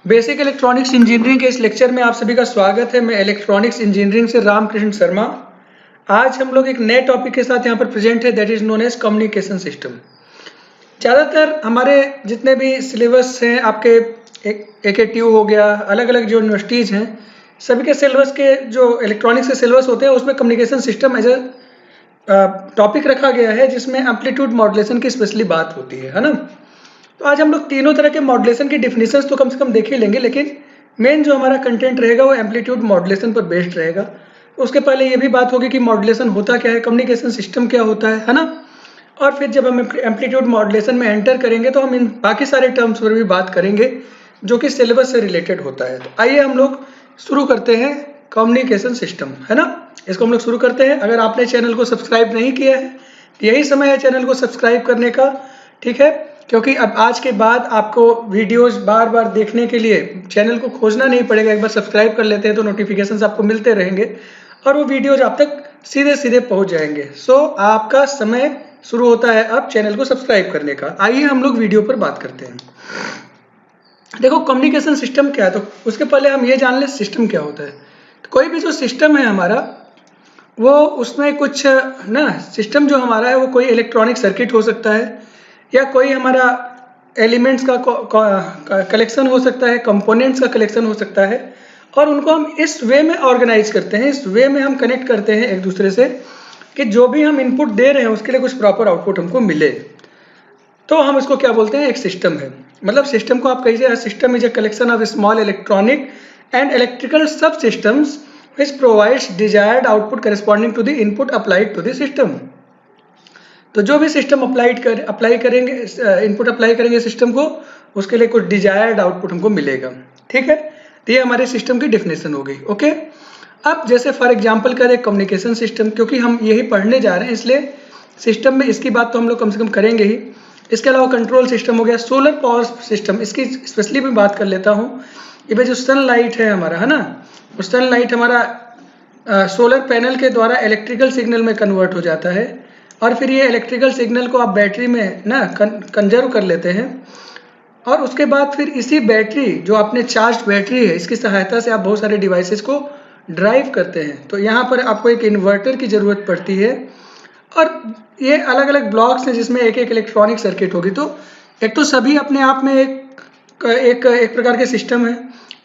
Basic electronics engineering के इस lecture में आप सभी का स्वागत है। मैं इलेक्ट्रॉनिक्स इंजीनियरिंग से रामकृष्ण शर्मा। आज हम लोग एक नए टॉपिक के साथ यहाँ पर प्रेजेंट है, that is known as communication system. ज़्यादातर हमारे जितने भी सिलेबस हैं आपके AKTU हो गया, अलग अलग जो यूनिवर्सिटीज़ हैं, सभी के सिलेबस के जो इलेक्ट्रॉनिक्स के सिलेबस होते हैं उसमें communication system as a topic रखा गया है, जिसमें एम्पलीट्यूड मॉड्यूलेशन की स्पेशली बात होती है ना। तो आज हम लोग तीनों तरह के मॉड्यूलेशन की डिफिनेशंस तो कम से कम देख ही लेंगे, लेकिन मेन जो हमारा कंटेंट रहेगा वो एम्पलीट्यूड मॉड्यूलेशन पर बेस्ड रहेगा। उसके पहले ये भी बात होगी कि मॉड्यूलेशन होता क्या है, कम्युनिकेशन सिस्टम क्या होता है ना। और फिर जब हम एम्पलीट्यूड मॉड्यूलेशन में एंटर करेंगे तो हम इन बाकी सारे टर्म्स पर भी बात करेंगे जो कि सिलेबस से रिलेटेड होता है। तो आइए हम लोग शुरू करते हैं कम्युनिकेशन सिस्टम, है ना। इसको हम लोग शुरू करते हैं। अगर आपने चैनल को सब्सक्राइब नहीं किया है तो यही समय है चैनल को सब्सक्राइब करने का, ठीक है, क्योंकि अब आज के बाद आपको वीडियोस बार बार देखने के लिए चैनल को खोजना नहीं पड़ेगा। एक बार सब्सक्राइब कर लेते हैं तो नोटिफिकेशंस आपको मिलते रहेंगे और वो वीडियोज आप तक सीधे सीधे पहुंच जाएंगे। सो आपका समय शुरू होता है अब चैनल को सब्सक्राइब करने का। आइए हम लोग वीडियो पर बात करते हैं। देखो कम्युनिकेशन सिस्टम क्या है, तो उसके पहले हम ये जान लें सिस्टम क्या होता है। तो कोई भी जो सिस्टम है हमारा, वो उसमें कुछ ना, सिस्टम जो हमारा है वो कोई इलेक्ट्रॉनिक सर्किट हो सकता है या कोई हमारा एलिमेंट्स का कलेक्शन हो सकता है, कंपोनेंट्स का कलेक्शन हो सकता है, और उनको हम इस वे में ऑर्गेनाइज करते हैं, इस वे में हम कनेक्ट करते हैं एक दूसरे से कि जो भी हम इनपुट दे रहे हैं उसके लिए कुछ प्रॉपर आउटपुट हमको मिले। तो हम इसको क्या बोलते हैं, एक सिस्टम है। मतलब सिस्टम को आप कहिए system is a collection of small electronic and electrical सब systems which provides desired output corresponding to the input applied to the system। तो जो भी सिस्टम अप्लाई करेंगे, इनपुट अप्लाई करेंगे सिस्टम को, उसके लिए कुछ डिजायर्ड आउटपुट हमको मिलेगा, ठीक है। तो ये हमारे सिस्टम की डेफिनेशन हो गई, ओके। अब जैसे फॉर एग्जांपल करें कम्युनिकेशन सिस्टम, क्योंकि हम यही पढ़ने जा रहे हैं इसलिए सिस्टम में इसकी बात तो हम लोग कम से कम करेंगे ही। इसके अलावा कंट्रोल सिस्टम हो गया, सोलर पावर सिस्टम, इसकी स्पेशली मैं बात कर लेता हूँ। ये जो सनलाइट है हमारा, है ना, उस सनलाइट हमारा सोलर पैनल के द्वारा इलेक्ट्रिकल सिग्नल में कन्वर्ट हो जाता है और फिर ये इलेक्ट्रिकल सिग्नल को आप बैटरी में ना कंजर्व कर लेते हैं और उसके बाद फिर इसी बैटरी, जो आपने चार्ज बैटरी है, इसकी सहायता से आप बहुत सारे डिवाइसेस को ड्राइव करते हैं। तो यहाँ पर आपको एक इन्वर्टर की ज़रूरत पड़ती है और ये अलग अलग ब्लॉक्स हैं जिसमें एक एक इलेक्ट्रॉनिक सर्किट होगी। तो एक तो सभी अपने आप में एक प्रकार के सिस्टम है।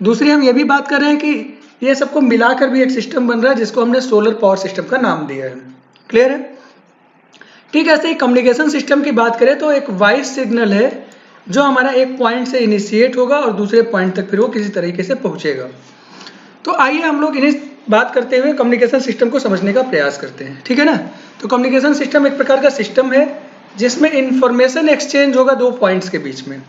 दूसरी हम ये भी बात कर रहे हैं कि ये सबको मिलाकर भी एक सिस्टम बन रहा है जिसको हमने सोलर पावर सिस्टम का नाम दिया है। क्लियर है, ठीक है। ऐसे ही कम्युनिकेशन सिस्टम की बात करें तो एक वॉइस सिग्नल है जो हमारा एक पॉइंट से इनिशिएट होगा और दूसरे पॉइंट तक फिर वो किसी तरीके से पहुंचेगा। तो आइए हम लोग इन्हें बात करते हुए कम्युनिकेशन सिस्टम को समझने का प्रयास करते हैं, ठीक है ना। तो कम्युनिकेशन सिस्टम एक प्रकार का सिस्टम है जिसमें इंफॉर्मेशन एक्सचेंज होगा दो पॉइंट्स के बीच में।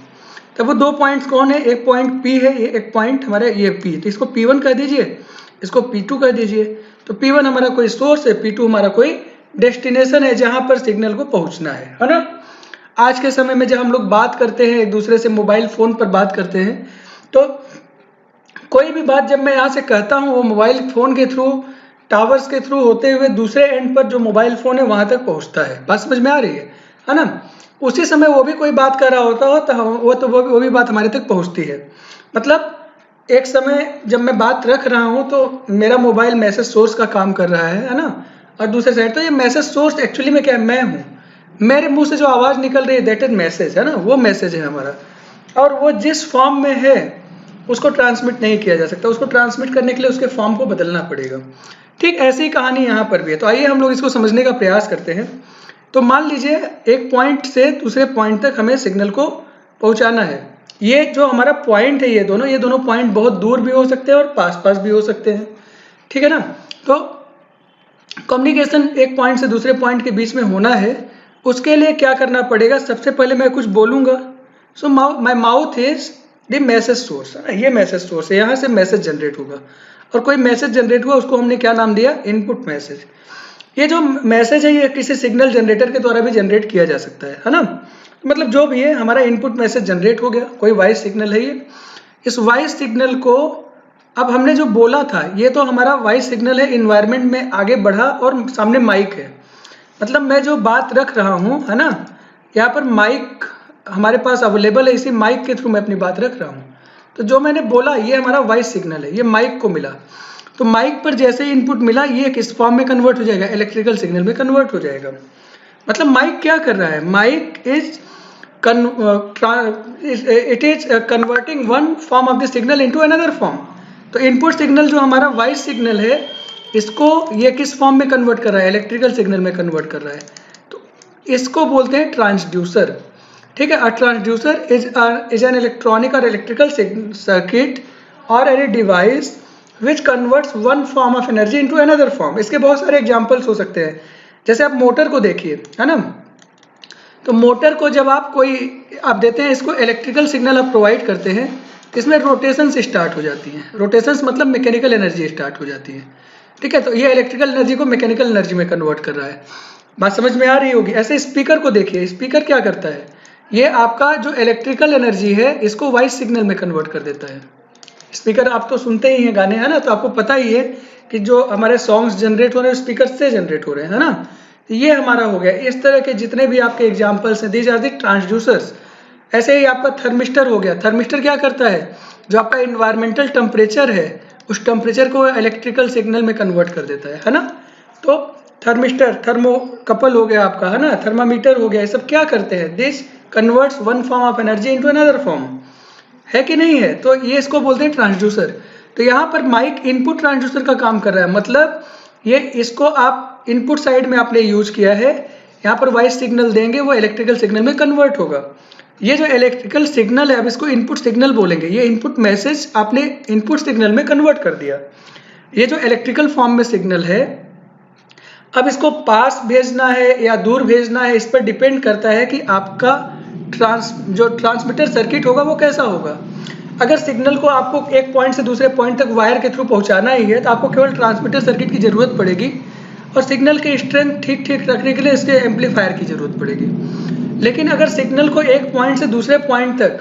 तब वो दो पॉइंट्स कौन है, एक पॉइंट P है, ये एक पॉइंट हमारा ये P, तो इसको P1 कह दीजिए, इसको P2 कह दीजिए। तो P1 हमारा कोई सोर्स है, P2 हमारा कोई डेस्टिनेशन है जहां पर सिग्नल को पहुंचना है ना। आज के समय में जब हम लोग बात करते हैं एक दूसरे से, मोबाइल फोन पर बात करते हैं, तो कोई भी बात जब मैं यहाँ से कहता हूँ वो मोबाइल फोन के थ्रू, टावर्स के थ्रू होते हुए दूसरे एंड पर जो मोबाइल फोन है वहां तक पहुंचता है। बात समझ में आ रही है ना। उसी समय वो भी कोई बात कर रहा होता हो तो वो भी बात हमारे तक पहुंचती है। मतलब एक समय जब मैं बात रख रहा हूं तो मेरा मोबाइल मैसेज सोर्स का काम कर रहा है ना, और दूसरे साइड तो ये मैसेज सोर्स एक्चुअली में क्या है, मैं हूँ। मेरे मुंह से जो आवाज़ निकल रही है दैट इज मैसेज, है ना, वो मैसेज है हमारा। और वो जिस फॉर्म में है उसको ट्रांसमिट नहीं किया जा सकता, उसको ट्रांसमिट करने के लिए उसके फॉर्म को बदलना पड़ेगा। ठीक ऐसी ही कहानी यहाँ पर भी है। तो आइए हम लोग इसको समझने का प्रयास करते हैं। तो मान लीजिए एक पॉइंट से दूसरे पॉइंट तक हमें सिग्नल को पहुंचाना है। ये जो हमारा पॉइंट है, ये दोनों पॉइंट बहुत दूर भी हो सकते हैं और पास पास भी हो सकते हैं, ठीक है ना। तो कम्युनिकेशन एक पॉइंट से दूसरे पॉइंट के बीच में होना है, उसके लिए क्या करना पड़ेगा, सबसे पहले मैं कुछ बोलूँगा। So my mouth is the message source, ये मैसेज सोर्स है, यहाँ से मैसेज जनरेट होगा और कोई मैसेज जनरेट हुआ उसको हमने क्या नाम दिया, इनपुट मैसेज। ये जो मैसेज है ये किसी सिग्नल जनरेटर के द्वारा भी जनरेट किया जा सकता है ना। मतलब जो भी है हमारा इनपुट मैसेज जनरेट हो गया, कोई वॉइस सिग्नल है ये। इस वॉइस सिग्नल को अब हमने जो बोला था ये तो हमारा वॉइस सिग्नल है, इन्वायरमेंट में आगे बढ़ा और सामने माइक है। मतलब मैं जो बात रख रहा हूँ, है ना, यहाँ पर माइक हमारे पास अवेलेबल है, इसी माइक के थ्रू मैं अपनी बात रख रहा हूँ। तो जो मैंने बोला ये हमारा वॉइस सिग्नल है, ये माइक को मिला, तो माइक पर जैसे ही इनपुट मिला ये किस फॉर्म में कन्वर्ट हो जाएगा, इलेक्ट्रिकल सिग्नल में कन्वर्ट हो जाएगा। मतलब माइक क्या कर रहा है, mic is it is converting one form of the signal into another form। तो इनपुट सिग्नल जो हमारा वॉइस सिग्नल है इसको ये किस फॉर्म में कन्वर्ट कर रहा है, इलेक्ट्रिकल सिग्नल में कन्वर्ट कर रहा है, तो इसको बोलते हैं ट्रांसड्यूसर। ठीक है, अ ट्रांसड्यूसर इज एन इलेक्ट्रॉनिक और इलेक्ट्रिकल सर्किट और any device which converts one form of energy into another form. इसके बहुत सारे एग्जांपल्स हो सकते हैं, जैसे आप मोटर को देखिए, है ना, तो मोटर को जब आप देते हैं, इसको इलेक्ट्रिकल सिग्नल आप प्रोवाइड करते हैं, तो इसमें रोटेशन से स्टार्ट हो जाती हैं, रोटेशंस मतलब मैकेनिकल एनर्जी स्टार्ट हो जाती है। ठीक है, तो ये इलेक्ट्रिकल एनर्जी को मैकेनिकल एनर्जी में कन्वर्ट कर रहा है। बात समझ में आ रही होगी। ऐसे स्पीकर को देखिए, स्पीकर क्या करता है, ये आपका जो इलेक्ट्रिकल एनर्जी है इसको वॉइस सिग्नल में कन्वर्ट कर देता है। स्पीकर आप तो सुनते ही हैं गाने, है ना, तो आपको पता ही है कि जो हमारे सॉन्ग्स जनरेट हो रहे हैं स्पीकर से जनरेट हो रहे हैं, है ना। ये हमारा हो गया। इस तरह के जितने भी आपके एग्जाम्पल्स हैं, दीज आर द ट्रांसड्यूसर्स। ऐसे ही आपका थर्मिस्टर हो गया। थर्मिस्टर क्या करता है, जो आपका इन्वायरमेंटल टेम्परेचर है उस टेम्परेचर को इलेक्ट्रिकल सिग्नल में कन्वर्ट कर देता है ना। तो थर्मिस्टर, थर्मोकपल हो गया आपका, है ना, थर्मामीटर हो गया, ये सब क्या करते हैं, this converts one form of energy into another form, है कि नहीं है। तो ये इसको बोलते हैं ट्रांसड्यूसर। तो यहाँ पर माइक इनपुट ट्रांसड्यूसर का काम कर रहा है, मतलब ये इसको आप इनपुट साइड में आपने यूज किया है, यहाँ पर वॉइस सिग्नल देंगे, वो इलेक्ट्रिकल सिग्नल में कन्वर्ट होगा। ये जो इलेक्ट्रिकल सिग्नल है, अब इसको इनपुट सिग्नल बोलेंगे, ये इनपुट मैसेज आपने इनपुट सिग्नल में कन्वर्ट कर दिया। ये जो इलेक्ट्रिकल फॉर्म में सिग्नल है, अब इसको पास भेजना है या दूर भेजना है, इस पर डिपेंड करता है कि आपका जो ट्रांसमीटर सर्किट होगा वो कैसा होगा। अगर सिग्नल को आपको एक पॉइंट से दूसरे पॉइंट तक वायर के थ्रू पहुंचाना ही है तो आपको केवल ट्रांसमीटर सर्किट की जरूरत पड़ेगी, और सिग्नल की स्ट्रेंथ ठीक ठीक रखने के लिए इसके एम्पलीफायर की जरूरत पड़ेगी। लेकिन अगर सिग्नल को एक पॉइंट से दूसरे पॉइंट तक,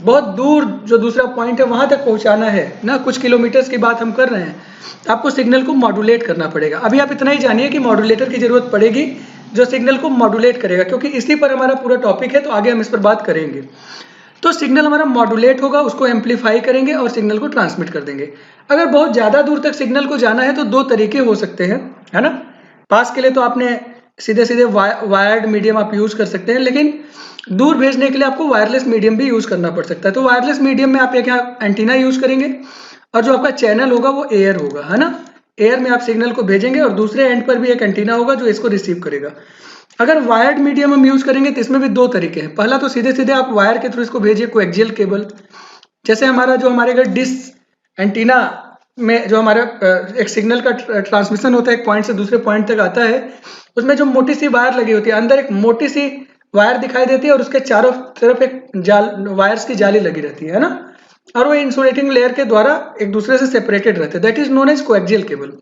बहुत दूर जो दूसरा पॉइंट है वहां तक पहुंचाना है ना, कुछ किलोमीटर्स की बात हम कर रहे हैं, तो आपको सिग्नल को मॉड्यूलेट करना पड़ेगा। अभी आप इतना ही जानिए कि मॉड्यूलेटर की जरूरत पड़ेगी जो सिग्नल को मॉड्यूलेट करेगा, क्योंकि इसी पर हमारा पूरा टॉपिक है, तो आगे हम इस पर बात करेंगे। तो सिग्नल हमारा मॉड्यूलेट होगा, उसको एम्पलीफाई करेंगे और सिग्नल को ट्रांसमिट कर देंगे। अगर बहुत ज्यादा दूर तक सिग्नल को जाना है तो दो तरीके हो सकते हैं, है ना। पास के लिए तो आपने सीधे सीधे वायर्ड मीडियम आप यूज कर सकते हैं, लेकिन दूर भेजने के लिए आपको वायरलेस मीडियम भी यूज करना पड़ सकता है। तो वायरलेस मीडियम में आप एक यहाँ एंटीना यूज करेंगे और जो आपका चैनल होगा वो एयर होगा, है ना। एयर में आप सिग्नल को भेजेंगे और दूसरे एंड पर भी एक एंटीना होगा जो इसको रिसीव करेगा। अगर वायर्ड मीडियम हम यूज करेंगे तो इसमें भी दो तरीके हैं। पहला तो सीधे सीधे आप वायर के थ्रू इसको भेजिए, कोएक्सियल केबल, जैसे हमारे घर डिश एंटीना में जो हमारा एक सिग्नल का ट्रांसमिशन होता है, एक पॉइंट से दूसरे पॉइंट तक आता है, उसमें जो मोटी सी वायर लगी होती है, अंदर एक मोटी सी वायर दिखाई देती है और उसके चारों तरफ एक वायर्स की जाली लगी रहती है ना, और वो इंसुलेटिंग लेयर के द्वारा एक दूसरे से सेपरेटेड रहते हैं, that is known as coaxial cable.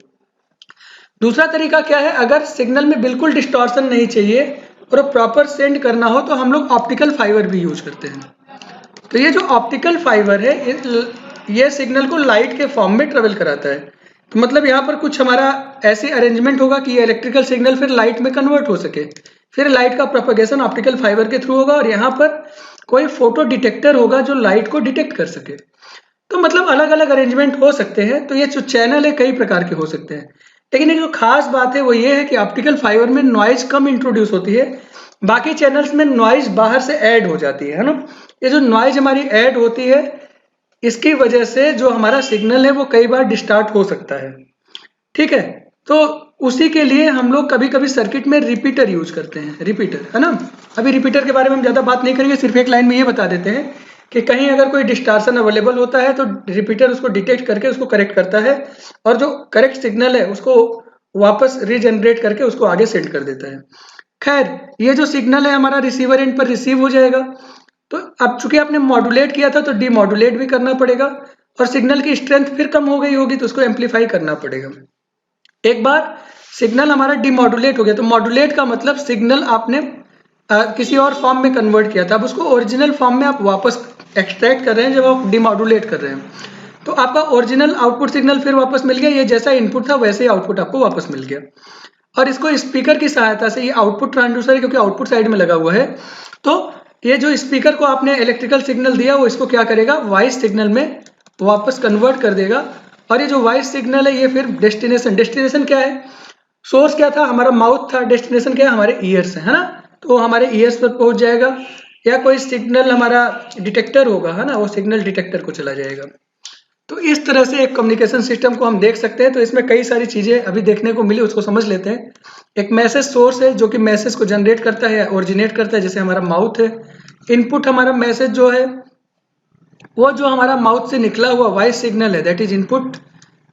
दूसरा तरीका क्या है, अगर सिग्नल में बिल्कुल डिस्टॉर्शन नहीं चाहिए और प्रॉपर सेंड करना हो तो हम लोग ऑप्टिकल फाइबर भी यूज करते हैं। तो ये जो ऑप्टिकल फाइबर है ये सिग्नल को लाइट के फॉर्म में ट्रेवल कराता है। तो मतलब यहाँ पर कुछ हमारा ऐसे अरेंजमेंट होगा कि ये इलेक्ट्रिकल सिग्नल फिर लाइट में कन्वर्ट हो सके, फिर लाइट का प्रोपगेशन ऑप्टिकल फाइबर के थ्रू होगा और यहाँ पर कोई फोटो डिटेक्टर होगा जो लाइट को डिटेक्ट कर सके। तो मतलब अलग अलग अरेंजमेंट हो सकते हैं। तो ये जो चैनल है कई प्रकार के हो सकते हैं, लेकिन एक जो खास बात है वो ये है कि ऑप्टिकल फाइबर में नॉइज कम इंट्रोड्यूस होती है, बाकी चैनल्स में नॉइज बाहर से ऐड हो जाती है ना। ये जो नॉइज हमारी ऐड होती है इसकी वजह से जो हमारा सिग्नल है वो कई बार डिस्टार्ट हो सकता है, ठीक है। तो उसी के लिए हम लोग कभी कभी सर्किट में रिपीटर यूज करते हैं, रिपीटर, है ना। अभी रिपीटर के बारे में हम ज्यादा बात नहीं करेंगे, सिर्फ एक लाइन में ये बता देते हैं कि कहीं अगर कोई डिस्टार्शन अवेलेबल होता है तो रिपीटर उसको डिटेक्ट करके उसको करेक्ट करता है और जो करेक्ट सिग्नल है उसको वापस रीजनरेट करके उसको आगे सेंड कर देता है। खैर, ये जो सिग्नल है हमारा रिसीवर एंड पर रिसीव हो जाएगा। तो अब चूंकि आपने मॉड्यूलेट किया था तो डीमॉड्यूलेट भी करना पड़ेगा, और सिग्नल की स्ट्रेंथ फिर कम हो गई होगी तो उसको एम्पलीफाई करना पड़ेगा। एक बार सिग्नल हमारा डीमॉड्यूलेट हो गया, तो मॉड्यूलेट का मतलब सिग्नल आपने किसी और फॉर्म में कन्वर्ट किया था, अब उसको ओरिजिनल फॉर्म में आप वापस एक्सट्रैक्ट कर रहे हैं जब आप डीमॉड्यूलेट कर रहे हैं, तो आपका ओरिजिनल आउटपुट सिग्नल फिर वापस मिल गया। ये जैसा इनपुट था वैसे ही आउटपुट आपको वापस मिल गया। और इसको स्पीकर की सहायता से, ये आउटपुट ट्रांसड्यूसर है क्योंकि आउटपुट साइड में लगा हुआ है, तो ये जो स्पीकर को आपने इलेक्ट्रिकल सिग्नल दिया वो इसको क्या करेगा, वॉइस सिग्नल में वापस कन्वर्ट कर देगा। और ये जो वॉइस सिग्नल है ये फिर डेस्टिनेशन क्या है, सोर्स क्या था, हमारा माउथ था, डेस्टिनेशन क्या है, हमारे ईयर्स है ना, तो हमारे ईयर्स पर पहुंच जाएगा। या कोई सिग्नल हमारा डिटेक्टर होगा है ना, वो सिग्नल डिटेक्टर को चला जाएगा। तो इस तरह से एक कम्युनिकेशन सिस्टम को हम देख सकते हैं। तो इसमें कई सारी चीजें अभी देखने को मिली, उसको समझ लेते हैं। एक मैसेज सोर्स है जो कि मैसेज को जनरेट करता है, ओरिजिनेट करता है, जैसे हमारा माउथ है। इनपुट हमारा मैसेज जो है वो जो हमारा माउथ से निकला हुआ वॉइस सिग्नल है, दैट इज इनपुट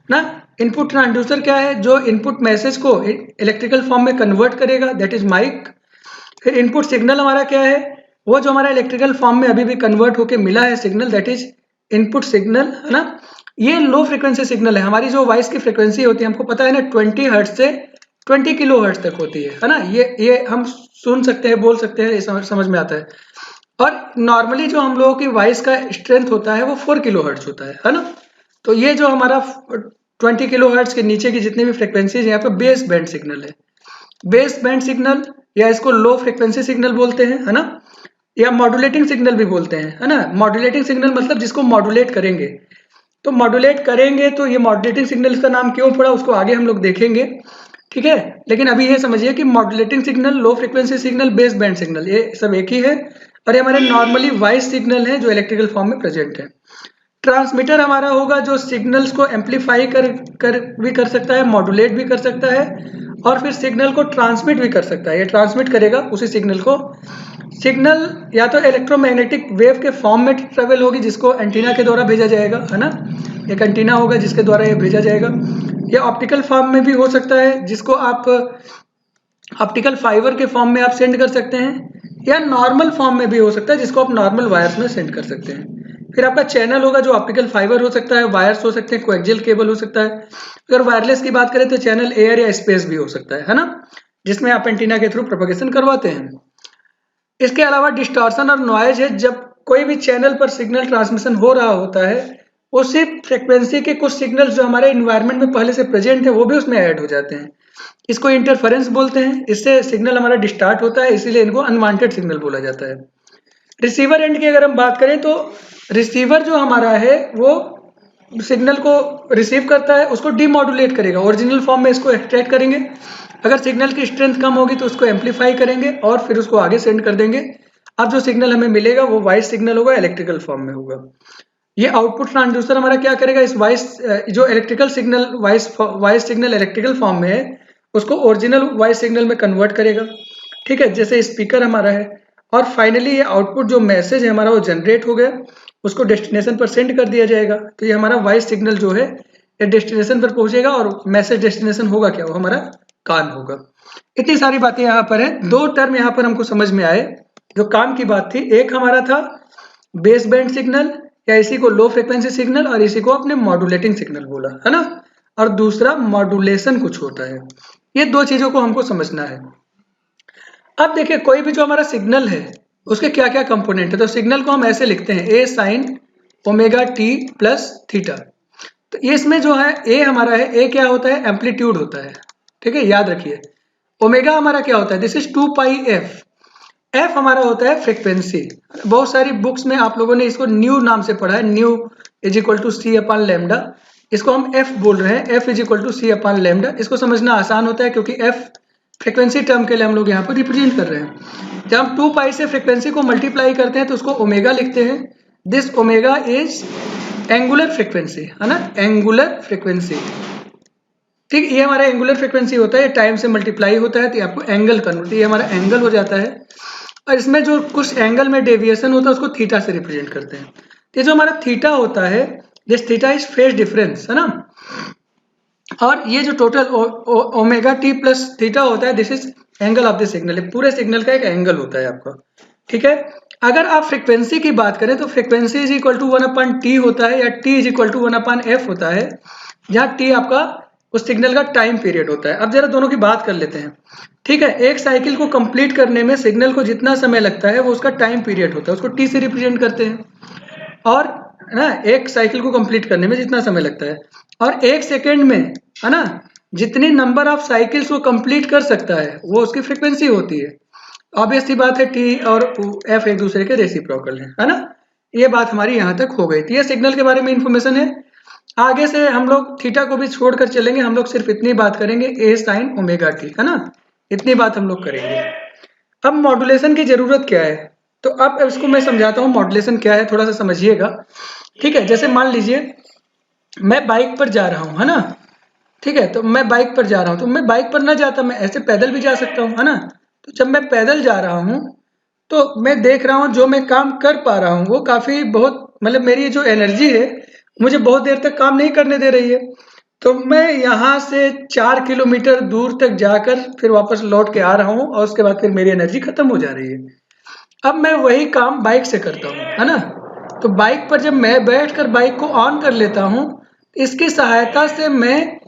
ना। इनपुट ट्रांसड्यूसर क्या है, जो इनपुट मैसेज को इलेक्ट्रिकल फॉर्म में कन्वर्ट करेगा, दैट इज माइक। फिर इनपुट सिग्नल हमारा क्या है, वो जो हमारा इलेक्ट्रिकल फॉर्म में अभी भी कन्वर्ट होके मिला है signal, that is input signal है ना। ये लो फ्रिक्वेंसी सिग्नल है। हमारी जो वॉइस की फ्रिक्वेंसी होती है हमको पता है ना, 20 हर्ट्ज से 20 किलो हर्ट्ज तक होती है ना। ये हम सुन सकते हैं, बोल सकते हैं, ये समझ में आता है। और नॉर्मली जो हम लोगों की वॉइस का स्ट्रेंथ होता है वो 4 किलो हर्ट्ज होता है ना। तो ये जो हमारा 20 किलो हर्ट्ज के नीचे की जितनी भी फ्रिक्वेंसीज यहाँ पे बेस बैंड सिग्नल है। बेस बैंड सिग्नल या इसको लो फ्रिक्वेंसी सिग्नल बोलते हैं है ना, या मॉड्यूलेटिंग सिग्नल भी बोलते हैं है ना। मॉड्यूलेटिंग सिग्नल मतलब जिसको मॉड्यूलेट करेंगे। तो मॉड्यूलेट करेंगे तो ये मॉड्यूलेटिंग सिग्नल का नाम क्यों पड़ा उसको आगे हम लोग देखेंगे, ठीक है। लेकिन अभी ये समझिए कि मॉड्यूलेटिंग सिग्नल, लो frequency signal, base band signal, ये सब एक ही है। और ये हमारे नॉर्मली वॉइस सिग्नल है जो इलेक्ट्रिकल फॉर्म में प्रेजेंट है। ट्रांसमीटर हमारा होगा जो सिग्नल्स को एम्पलीफाई कर सकता है, मॉड्यूलेट भी कर सकता है, और फिर सिग्नल को ट्रांसमिट भी कर सकता है। ये ट्रांसमिट करेगा उसी सिग्नल को। सिग्नल या तो इलेक्ट्रोमैग्नेटिक वेव के फॉर्म में ट्रेवल होगी जिसको एंटीना के द्वारा भेजा जाएगा है ना, एक एंटीना होगा जिसके द्वारा ये भेजा जाएगा। या ऑप्टिकल फॉर्म में भी हो सकता है जिसको आप ऑप्टिकल फाइबर के फॉर्म में आप सेंड कर सकते हैं, या नॉर्मल फॉर्म में भी हो सकता है जिसको आप नॉर्मल वायर्स में सेंड कर सकते हैं। फिर आपका चैनल होगा जो ऑप्टिकल फाइबर हो सकता है, वायर्स हो सकते हैं, कोएक्सियल केबल हो सकता है। अगर वायरलेस की बात करें तो चैनल एयर या स्पेस भी हो सकता है ना, जिसमें आप एंटीना के थ्रू प्रोपेगेशन करवाते हैं। इसके अलावा डिस्टॉर्शन और नॉइज है, जब कोई भी चैनल पर सिग्नल ट्रांसमिशन हो रहा होता है उसी फ्रिक्वेंसी के कुछ सिग्नल्स जो हमारे इन्वायरमेंट में पहले से प्रेजेंट है वो भी उसमें ऐड हो जाते हैं। इसको इंटरफेरेंस बोलते हैं। इससे सिग्नल हमारा डिस्टार्ट होता है, इसीलिए इनको अनवांटेड सिग्नल बोला जाता है। रिसीवर एंड की अगर हम बात करें तो रिसीवर जो हमारा है वो सिग्नल को रिसीव करता है, उसको डीमॉड्यूलेट करेगा, ओरिजिनल फॉर्म में इसको एक्सट्रैक्ट करेंगे। अगर सिग्नल की स्ट्रेंथ कम होगी तो उसको एम्पलीफाई करेंगे और फिर उसको आगे सेंड कर देंगे। अब जो सिग्नल हमें मिलेगा वो वॉइस सिग्नल होगा, इलेक्ट्रिकल फॉर्म में होगा। ये आउटपुट ट्रांसड्यूसर हमारा क्या करेगा, इस वॉइस जो electrical signal voice signal electrical form में है उसको ओरिजिनल वॉइस सिग्नल में कन्वर्ट करेगा, ठीक है, जैसे स्पीकर हमारा है। और फाइनली ये आउटपुट जो मैसेज है हमारा वो जनरेट हो गया, उसको डेस्टिनेशन पर सेंड कर दिया जाएगा। तो ये हमारा वॉइस सिग्नल जो है ये डेस्टिनेशन पर पहुंचेगा और मैसेज डेस्टिनेशन होगा क्या, वो हमारा कान होगा। इतनी सारी बातें यहाँ पर है। दो टर्म यहाँ पर हमको समझ में आए जो काम की बात थी। एक हमारा था बेस बैंड सिग्नल, या इसी को लो फ्रिक्वेंसी सिग्नल, और इसी को आपने मॉड्यूलेटिंग सिग्नल बोला है ना। और दूसरा मॉड्यूलेशन कुछ होता है। ये दो चीजों को हमको समझना है। अब देखिए कोई भी जो हमारा सिग्नल है उसके क्या क्या कंपोनेंट है। तो सिग्नल को हम ऐसे लिखते हैं A sine omega t plus theta. तो ये इसमें जो है ए हमारा है, ए क्या होता है, एम्पलीट्यूड होता है, ठीक है, याद रखिए। ओमेगा हमारा क्या होता है, this is 2 pi F. F हमारा होता है फ्रिक्वेंसी। बहुत सारी बुक्स में आप लोगों ने इसको न्यू नाम से पढ़ा है, nu is equal to c upon lambda. इसको हम एफ बोल रहे हैं, f is equal to c upon lambda. इसको समझना आसान होता है क्योंकि एफ फ्रिक्वेंसी टर्म के लिए हम लोग यहाँ पर रिप्रेजेंट कर रहे हैं। जब हम 2 पाई से फ्रिक्वेंसी को मल्टीप्लाई करते हैं तो उसको ओमेगा लिखते हैं। This omega is angular frequency है ना, एंगुलर फ्रिक्वेंसी, ठीक। ये हमारा एंगुलर फ्रिक्वेंसी होता है, टाइम से मल्टीप्लाई होता है तो आपको एंगल कन्वर्ट, ये हमारा एंगल हो जाता है। और इसमें जो कुछ एंगल में डेविएशन होता है उसको थीटा से रिप्रेजेंट करते हैं। ये जो हमारा थीटा होता है, this theta is phase difference है ना। और ये जो total omega t plus theta होता है, this is angle of the signal. पूरे सिग्नल का एक एंगल होता है आपका, ठीक है। अगर आप फ्रिक्वेंसी की बात करें तो frequency is equal to 1/t होता है, या t is equal to 1/f होता है, जहाँ t आपका उस सिग्नल का टाइम पीरियड होता है। अब जरा दोनों की बात कर लेते हैं, ठीक है। एक साइकिल को कंप्लीट करने में सिग्नल को जितना समय लगता है वो उसका टाइम पीरियड होता है, उसको t से रिप्रेजेंट करते हैं। और ना एक साइकिल को कंप्लीट करने में जितना समय लगता है, और एक सेकेंड में है ना जितनी नंबर ऑफ साइकिल्स को कंप्लीट कर सकता है वो उसकी फ्रिक्वेंसी होती है। ऑब्वियस सी बात है टी और एफ एक दूसरे के रेसिप्रोकल है ना। ये बात हमारी यहाँ तक हो गई थी। ये सिग्नल के बारे में इंफॉर्मेशन है। आगे से हम लोग थीटा को भी छोड़कर चलेंगे, हम लोग सिर्फ इतनी बात करेंगे ए साइन ओमेगा टी, है ना, इतनी बात हम लोग करेंगे। अब मॉड्यूलेशन की जरूरत क्या है, तो अब इसको मैं समझाता हूँ मॉड्यूलेशन क्या है, थोड़ा सा समझिएगा। ठीक है, जैसे मान लीजिए मैं बाइक पर जा रहा हूँ, है ना, ठीक है, तो मैं बाइक पर जा रहा हूँ, तो मैं बाइक पर ना जाता, मैं ऐसे पैदल भी जा सकता हूँ, है ना। तो जब मैं पैदल जा रहा हूँ तो मैं देख रहा हूँ जो मैं काम कर पा रहा हूँ वो काफी बहुत, मतलब मेरी जो एनर्जी है मुझे बहुत देर तक काम नहीं करने दे रही है। तो मैं यहाँ से 4 किलोमीटर दूर तक जाकर फिर वापस लौट के आ रहा हूँ और उसके बाद फिर मेरी एनर्जी खत्म हो जा रही है। अब मैं वही काम बाइक से करता हूँ, है ना। तो बाइक पर जब मैं बैठकर बाइक को ऑन कर लेता हूँ, इसकी सहायता से मैं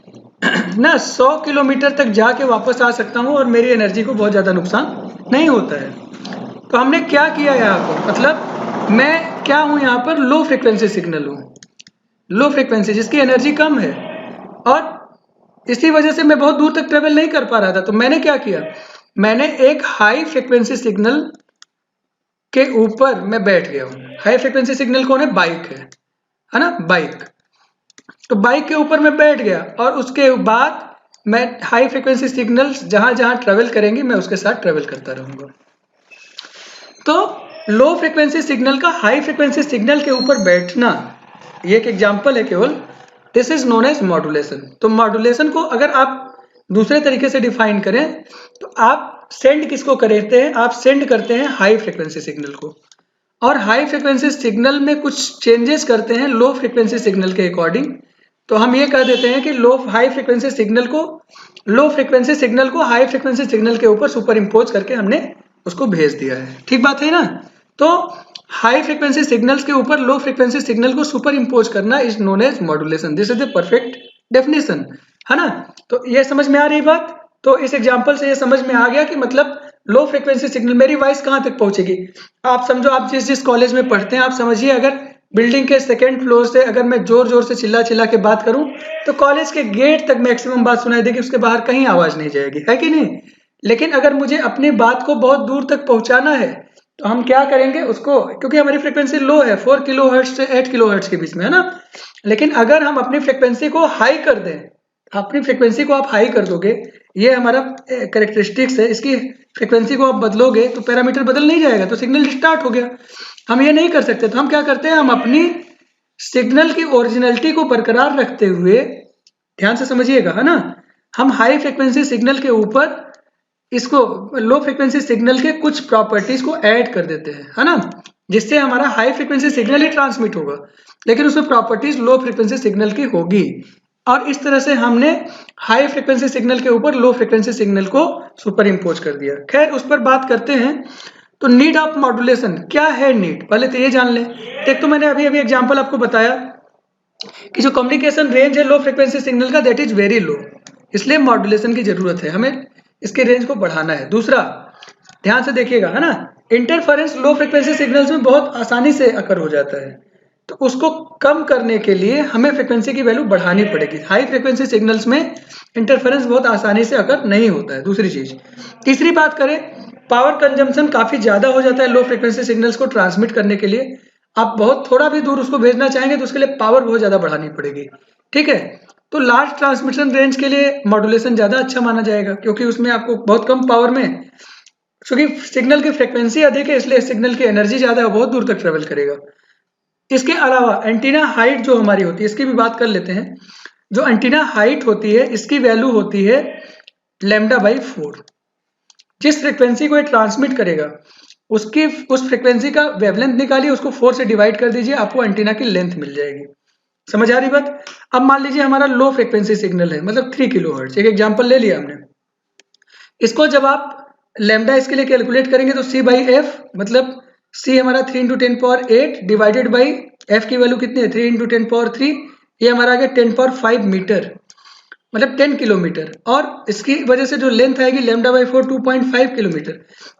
ना 100 किलोमीटर तक जाके वापस आ सकता हूँ और मेरी एनर्जी को बहुत ज़्यादा नुकसान नहीं होता है। तो हमने क्या किया यहाँ पर, मतलब मैं क्या हूँ यहाँ पर, लो फ्रिक्वेंसी सिग्नल हूँ, लो फ्रिक्वेंसी जिसकी एनर्जी कम है, और इसी वजह से मैं बहुत दूर तक ट्रेवल नहीं कर पा रहा था। तो मैंने क्या किया, मैंने एक हाई फ्रिक्वेंसी सिग्नल के ऊपर मैं बैठ गया हूँ। हाई फ्रिक्वेंसी सिग्नल कौन है, बाइक है ना, बाइक। तो बाइक के ऊपर मैं बैठ गया और उसके बाद मैं हाई फ्रिक्वेंसी सिग्नल्स जहां जहां ट्रेवल करेंगे मैं उसके साथ ट्रेवल करता रहूंगा। तो लो फ्रिक्वेंसी सिग्नल का हाई फ्रिक्वेंसी सिग्नल के ऊपर बैठना, ये एक एग्जांपल है केवल, this is known as modulation. तो मॉड्यूलेशन को अगर आप दूसरे तरीके से डिफाइन करें तो आप सेंड किसको करते हैं, आप सेंड करते हैं हाई फ्रिक्वेंसी सिग्नल को, और हाई फ्रिक्वेंसी सिग्नल में कुछ चेंजेस करते हैं लो फ्रिक्वेंसी सिग्नल के अकॉर्डिंग। तो हम ये कह देते हैं कि हाई फ्रिक्वेंसी सिग्नल को, लो फ्रिक्वेंसी सिग्नल को हाई फ्रिक्वेंसी सिग्नल के ऊपर सुपर इम्पोज करके हमने उसको भेज दिया है। ठीक बात है ना। तो हाई फ्रिक्वेंसी सिग्नल्स के ऊपर लो फ्रिक्वेंसी सिग्नल को सुपर इम्पोज करना is known as modulation. This is the perfect definition, है ना। तो ये समझ में आ रही बात। तो इस एग्जांपल से ये समझ में आ गया कि मतलब लो फ्रिक्वेंसी सिग्नल, मेरी वॉइस कहाँ तक पहुंचेगी। आप समझो, आप जिस जिस कॉलेज में पढ़ते हैं, आप समझिए अगर बिल्डिंग के सेकंड फ्लोर से अगर मैं जोर जोर से चिल्ला चिल्ला के बात करूं तो कॉलेज के गेट तक मैक्सिमम बात सुनाई देगी, उसके बाहर कहीं आवाज नहीं जाएगी, है कि नहीं। लेकिन अगर मुझे अपनी बात को बहुत दूर तक पहुंचाना है तो हम क्या करेंगे उसको, क्योंकि हमारी फ्रिक्वेंसी लो है 4 किलोहर्ट्ज से 8 किलोहर्ट्ज के बीच में, है ना। लेकिन अगर हम अपनी फ्रिक्वेंसी को हाई कर दें, अपनी फ्रिक्वेंसी को आप हाई कर दोगे, ये हमारा कैरेक्टरिस्टिक्स है, इसकी फ्रिक्वेंसी को आप बदलोगे तो पैरामीटर बदल नहीं जाएगा, तो सिग्नल स्टार्ट हो गया। हम ये नहीं कर सकते, तो हम क्या करते हैं, हम अपनी सिग्नल की ओरिजिनलिटी को बरकरार रखते हुए, ध्यान से समझिएगा, है ना, हम हाई फ्रिक्वेंसी सिग्नल के ऊपर इसको लो फ्रिक्वेंसी सिग्नल के कुछ प्रॉपर्टीज को ऐड कर देते हैं, है ना, जिससे हमारा हाई फ्रिक्वेंसी सिग्नल ही ट्रांसमिट होगा लेकिन उसमें प्रॉपर्टीज लो फ्रिक्वेंसी सिग्नल की होगी। और इस तरह से हमने हाई फ्रिक्वेंसी सिग्नल के ऊपर लो फ्रिक्वेंसी सिग्नल को सुपर इम्पोज कर दिया। खैर उस पर बात करते हैं। तो नीड ऑफ मॉड्यूलेशन क्या है, नीड पहले तो ये जान लें। एक तो मैंने अभी अभी एग्जांपल आपको बताया कि जो कम्युनिकेशन रेंज है लो फ्रिक्वेंसी सिग्नल का दैट इज वेरी लो, इसलिए मॉड्यूलेशन की जरूरत है, हमें इसके रेंज को बढ़ाना है। दूसरा ध्यान से देखिएगा, है ना, इंटरफेरेंस लो फ्रिक्वेंसी सिग्नल्स में बहुत आसानी से अकर हो जाता है, तो उसको कम करने के लिए हमें फ्रिक्वेंसी की वैल्यू बढ़ानी पड़ेगी। हाई फ्रिक्वेंसी सिग्नल्स में इंटरफेरेंस बहुत आसानी से अकर नहीं होता है, दूसरी चीज। तीसरी बात करें, पावर कंजम्पशन काफी ज्यादा हो जाता है लो फ्रिक्वेंसी सिग्नल्स को ट्रांसमिट करने के लिए। आप बहुत थोड़ा भी दूर उसको भेजना चाहेंगे तो उसके लिए पावर बहुत ज्यादा बढ़ानी पड़ेगी, ठीक है। तो लार्ज ट्रांसमिशन रेंज के लिए मॉड्यूलेशन ज्यादा अच्छा माना जाएगा, क्योंकि उसमें आपको बहुत कम पावर में, क्योंकि सिग्नल की फ्रिक्वेंसी अधिक है इसलिए सिग्नल की एनर्जी ज्यादा है, बहुत दूर तक ट्रेवल करेगा। इसके अलावा एंटीना हाइट जो हमारी होती है, इसकी भी बात कर लेते हैं। जो एंटीना हाइट होती है इसकी वैल्यू होती है λ/4। जिस फ्रिक्वेंसी को ये ट्रांसमिट करेगा उसकी उस फ्रिक्वेंसी का वेवलेंथ निकालिए, उसको 4 से डिवाइड कर दीजिए, आपको एंटीना की लेंथ मिल जाएगी। समझ आ रही बात। अब मान लीजिए हमारा लो फ्रिक्वेंसी सिग्नल है, मतलब 3 किलोहर्ट्ज, एक एग्जांपल ले लिया हमने। इसको जब आप लैम्डा इसके लिए कैलकुलेट करेंगे तो C/F, मतलब C हमारा 3 × 10⁸ डिवाइडेड बाई F की वैल्यू कितनी है 3 × 10⁻3, ये हमारा आ गया 10⁵ मीटर, मतलब 10 किलोमीटर। और इसकी वजह से जो लेंथ आएगी λ/4 2.5 किलोमीटर।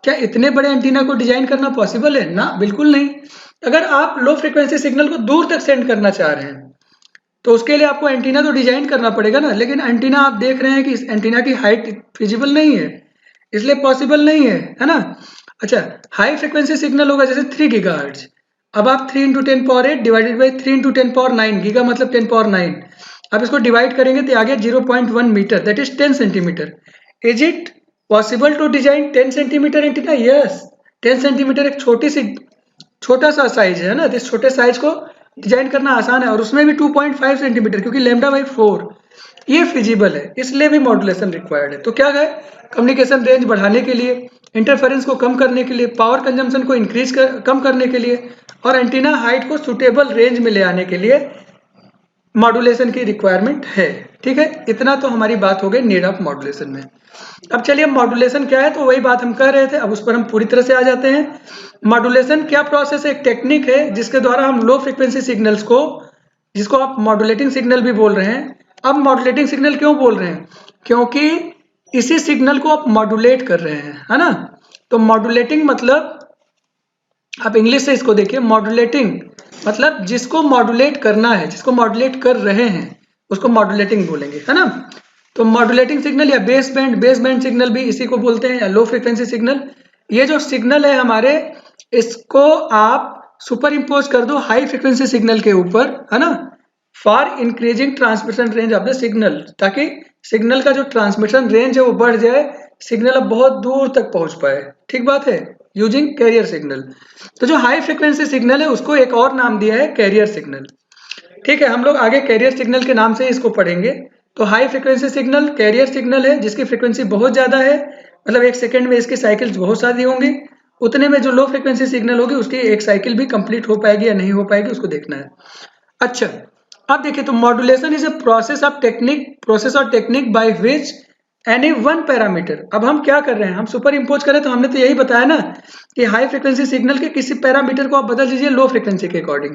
क्या इतने बड़े एंटीना को डिजाइन करना पॉसिबल है ना, बिल्कुल नहीं। अगर आप लो फ्रिक्वेंसी सिग्नल को दूर तक सेंड करना चाह रहे हैं तो उसके लिए आपको एंटीना तो डिजाइन करना पड़ेगा ना, लेकिन एंटीना आप देख रहे हैं कि इस एंटीना की हाइट फिजिबल नहीं है, इसलिए पॉसिबल नहीं है ना। अच्छा, हाई फ्रिक्वेंसी सिग्नल होगा जैसे 3 गीगाहर्ट्ज। अब आप 3 × 10⁻8 डिवाइडेड बाई 3 × 10⁻9, गीगा मतलब 10⁻9, अब इसको डिवाइड करेंगे तो आ गया 0.1 metre, that is 10 centimetre. Is it possible to design 10 centimetre antenna? Yes, 10 centimetre एक छोटा सा साइज है ना, इस छोटे साइज को डिजाइन करना आसान है, और उसमें भी 2.5 सेंटीमीटर, क्योंकि λ/4 ये फिजिबल है, इसलिए भी मॉड्यूलेशन रिक्वायर्ड है। तो क्या है, कम्युनिकेशन रेंज बढ़ाने के लिए, इंटरफेरेंस को कम करने के लिए, पावर कंजम्पशन को कम करने के लिए, और एंटीना हाइट को सुटेबल रेंज में ले आने के लिए मॉड्यूलेशन की रिक्वायरमेंट है। ठीक है, इतना तो हमारी बात हो गई नीड ऑफ मॉड्यूलेशन में। अब चलिए, मॉड्यूलेशन क्या है, तो वही बात हम कर रहे थे, अब उस पर हम पूरी तरह से आ जाते हैं। मॉड्यूलेशन क्या प्रोसेस है? एक टेक्निक है जिसके द्वारा हम लो फ्रिक्वेंसी सिग्नल्स को, जिसको आप मॉड्यूलेटिंग सिग्नल भी बोल रहे हैं। अब मॉड्यूलेटिंग सिग्नल क्यों बोल रहे हैं? क्योंकि इसी सिग्नल को आप मॉड्यूलेट कर रहे हैं, है ना। तो मॉड्यूलेटिंग मतलब, आप इंग्लिश से इसको देखिए, मॉड्यूलेटिंग मतलब जिसको मॉड्यूलेट करना है, जिसको मॉड्यूलेट कर रहे हैं, उसको मॉड्यूलेटिंग बोलेंगे, है ना। तो मॉड्यूलेटिंग सिग्नल या बेस बैंड सिग्नल भी इसी को बोलते हैं, या लो फ्रिक्वेंसी सिग्नल। ये जो सिग्नल है हमारे, इसको आप सुपर इम्पोज कर दो हाई फ्रिक्वेंसी सिग्नल के ऊपर, है ना, for increasing transmission range of the signal, ताकि सिग्नल का जो ट्रांसमिशन रेंज है वो बढ़ जाए, सिग्नल अब बहुत दूर तक पहुंच पाए। ठीक बात है, यूजिंग कैरियर सिग्नल। तो जो हाई फ्रिक्वेंसी सिग्नल है उसको एक और नाम दिया है कैरियर सिग्नल। ठीक है, हम लोग आगे कैरियर सिग्नल के नाम से इसको पढ़ेंगे। तो high frequency signal carrier signal है जिसकी फ्रिक्वेंसी बहुत ज्यादा है, मतलब एक सेकंड में इसकी साइकिल्स बहुत सारी होंगी। उतने में जो लो फ्रिक्वेंसी सिग्नल होगी उसकी एक साइकिल भी कंप्लीट हो पाएगी या नहीं हो पाएगी, उसको देखना है। अच्छा, अब देखिए, तो मॉड्यूलेशन इज ए प्रोसेस और technique by which any one parameter. अब हम क्या कर रहे हैं, हम सुपर इम्पोज करें, तो हमने तो यही बताया ना कि हाई फ्रिक्वेंसी सिग्नल के किसी पैरामीटर को आप बदल दीजिए लो फ्रिक्वेंसी के अकॉर्डिंग।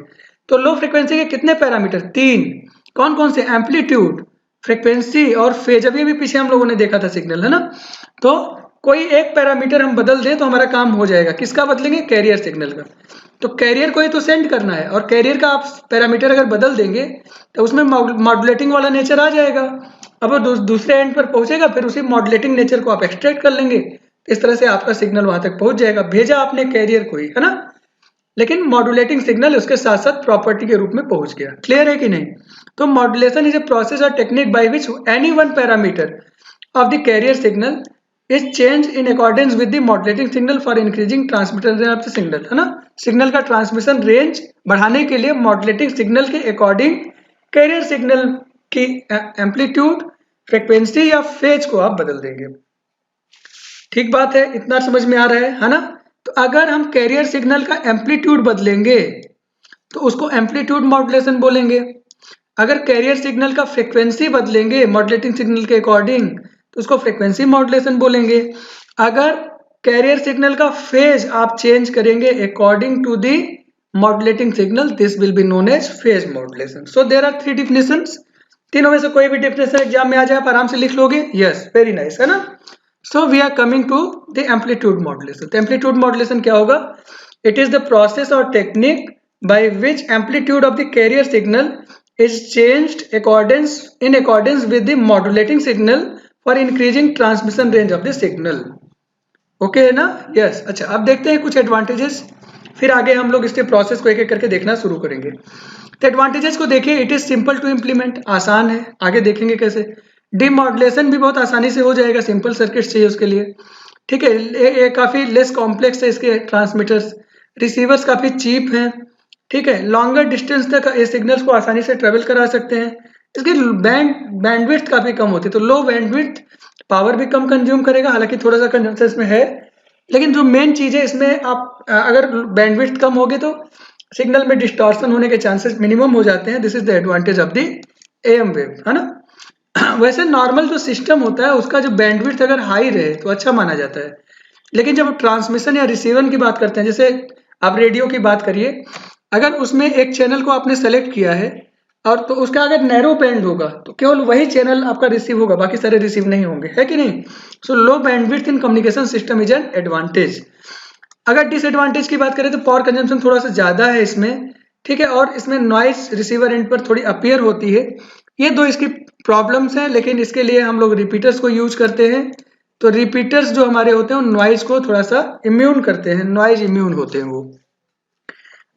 तो लो फ्रिक्वेंसी के कितने पैरामीटर? 3। कौन कौन से? एम्पलीट्यूड, फ्रिक्वेंसी और फेज। अभी भी पीछे हम लोगों ने देखा था सिग्नल, है ना। तो कोई एक पैरामीटर हम बदल दें तो हमारा काम हो जाएगा। किसका बदलेंगे? कैरियर सिग्नल का। तो कैरियर को ही तो सेंड करना है, और कैरियर का आप पैरामीटर अगर बदल देंगे तो उसमें मॉड्यूलेटिंग वाला नेचर आ जाएगा। अब वो दूसरे एंड पर पहुंचेगा, फिर उसी मॉड्यूलेटिंग नेचर को आप एक्सट्रैक्ट कर लेंगे। इस तरह से आपका सिग्नल वहां तक पहुंच जाएगा, भेजा आपने कैरियर को ही, है ना, लेकिन मॉड्यूलेटिंग सिग्नल उसके साथ साथ प्रॉपर्टी के रूप में पहुंच गया। क्लियर है कि नहीं? तो मॉड्यूलेशन इज ए प्रोसेस और technique by which any one parameter of the carrier signal is change in accordance with the modulating signal for increasing transmission range of the signal, है ना। सिग्नल का transmission range बढ़ाने के लिए modulating signal के according carrier signal की amplitude, frequency या phase को आप बदल देंगे। ठीक बात है, इतना समझ में आ रहा है ना। तो अगर हम कैरियर सिग्नल का एम्पलीट्यूड बदलेंगे तो उसको एम्पलीट्यूड मॉड्यूलेशन बोलेंगे। अगर कैरियर सिग्नल का फ्रिक्वेंसी बदलेंगे मॉड्यूलेटिंग सिग्नल के अकॉर्डिंग तो उसको फ्रिक्वेंसी मॉड्यूलेशन बोलेंगे। अगर कैरियर सिग्नल का फेज आप चेंज करेंगे according to the modulating signal, this will be known as phase modulation. So there are 3 definitions. तीनों में से कोई भी डिफिनेशन एग्जाम में आ जाए आप आराम से लिख लोगे। यस, वेरी नाइस, है ना। So we are coming to the amplitude modulation. तो amplitude modulation क्या होगा? It is the process or technique by which amplitude of the carrier signal is changed in accordance with the modulating signal for increasing transmission range of the signal. Okay है ना? Yes. अच्छा, अब देखते हैं कुछ advantages, फिर आगे हम लोग इसके प्रोसेस को एक एक करके देखना शुरू करेंगे। तो एडवांटेजेस को देखिए, it is simple to implement, आसान है, आगे देखेंगे कैसे। डीमॉड्यूलेशन भी बहुत आसानी से हो जाएगा, सिंपल सर्किट चाहिए उसके लिए। ठीक है, ये काफ़ी लेस कॉम्प्लेक्स है इसके ट्रांसमीटर्स, रिसीवर्स काफ़ी चीप हैं। ठीक है, लॉन्गर डिस्टेंस तक ये सिग्नल्स को आसानी से ट्रेवल करा सकते हैं। इसकी बैंडविड्थ काफ़ी कम होती है, तो लो बैंडविड्थ पावर भी कम कंज्यूम करेगा, हालांकि थोड़ा सा कंजम्पशन इसमें है, लेकिन जो मेन चीज़ है इसमें, आप अगर बैंडविड्थ कम होगी तो सिग्नल में डिस्टॉर्शन होने के चांसेस मिनिमम हो जाते हैं। This is the advantage of the AM wave, है ना। वैसे नॉर्मल जो सिस्टम होता है उसका जो बैंडविड्थ अगर हाई रहे तो अच्छा माना जाता है, लेकिन जब ट्रांसमिशन या रिसीवर की बात करते हैं, जैसे आप रेडियो की बात करिए, अगर उसमें एक चैनल को आपने सेलेक्ट किया है और तो उसका अगर नैरो बैंड होगा तो केवल वही चैनल आपका रिसीव होगा, बाकी सारे रिसीव नहीं होंगे, है कि नहीं। So low bandwidth in communication system is an advantage. अगर डिसएडवांटेज की बात करें तो पावर कंजम्पशन थोड़ा सा ज़्यादा है इसमें। ठीक है, और इसमें नॉइस रिसीवर एंड पर थोड़ी अपीयर होती है। ये दो इसकी प्रॉब्लम्स हैं, लेकिन इसके लिए हम लोग रिपीटर्स को यूज करते हैं, तो रिपीटर्स जो हमारे होते हैं नॉइज को थोड़ा सा इम्यून करते हैं, नॉइज इम्यून होते हैं वो।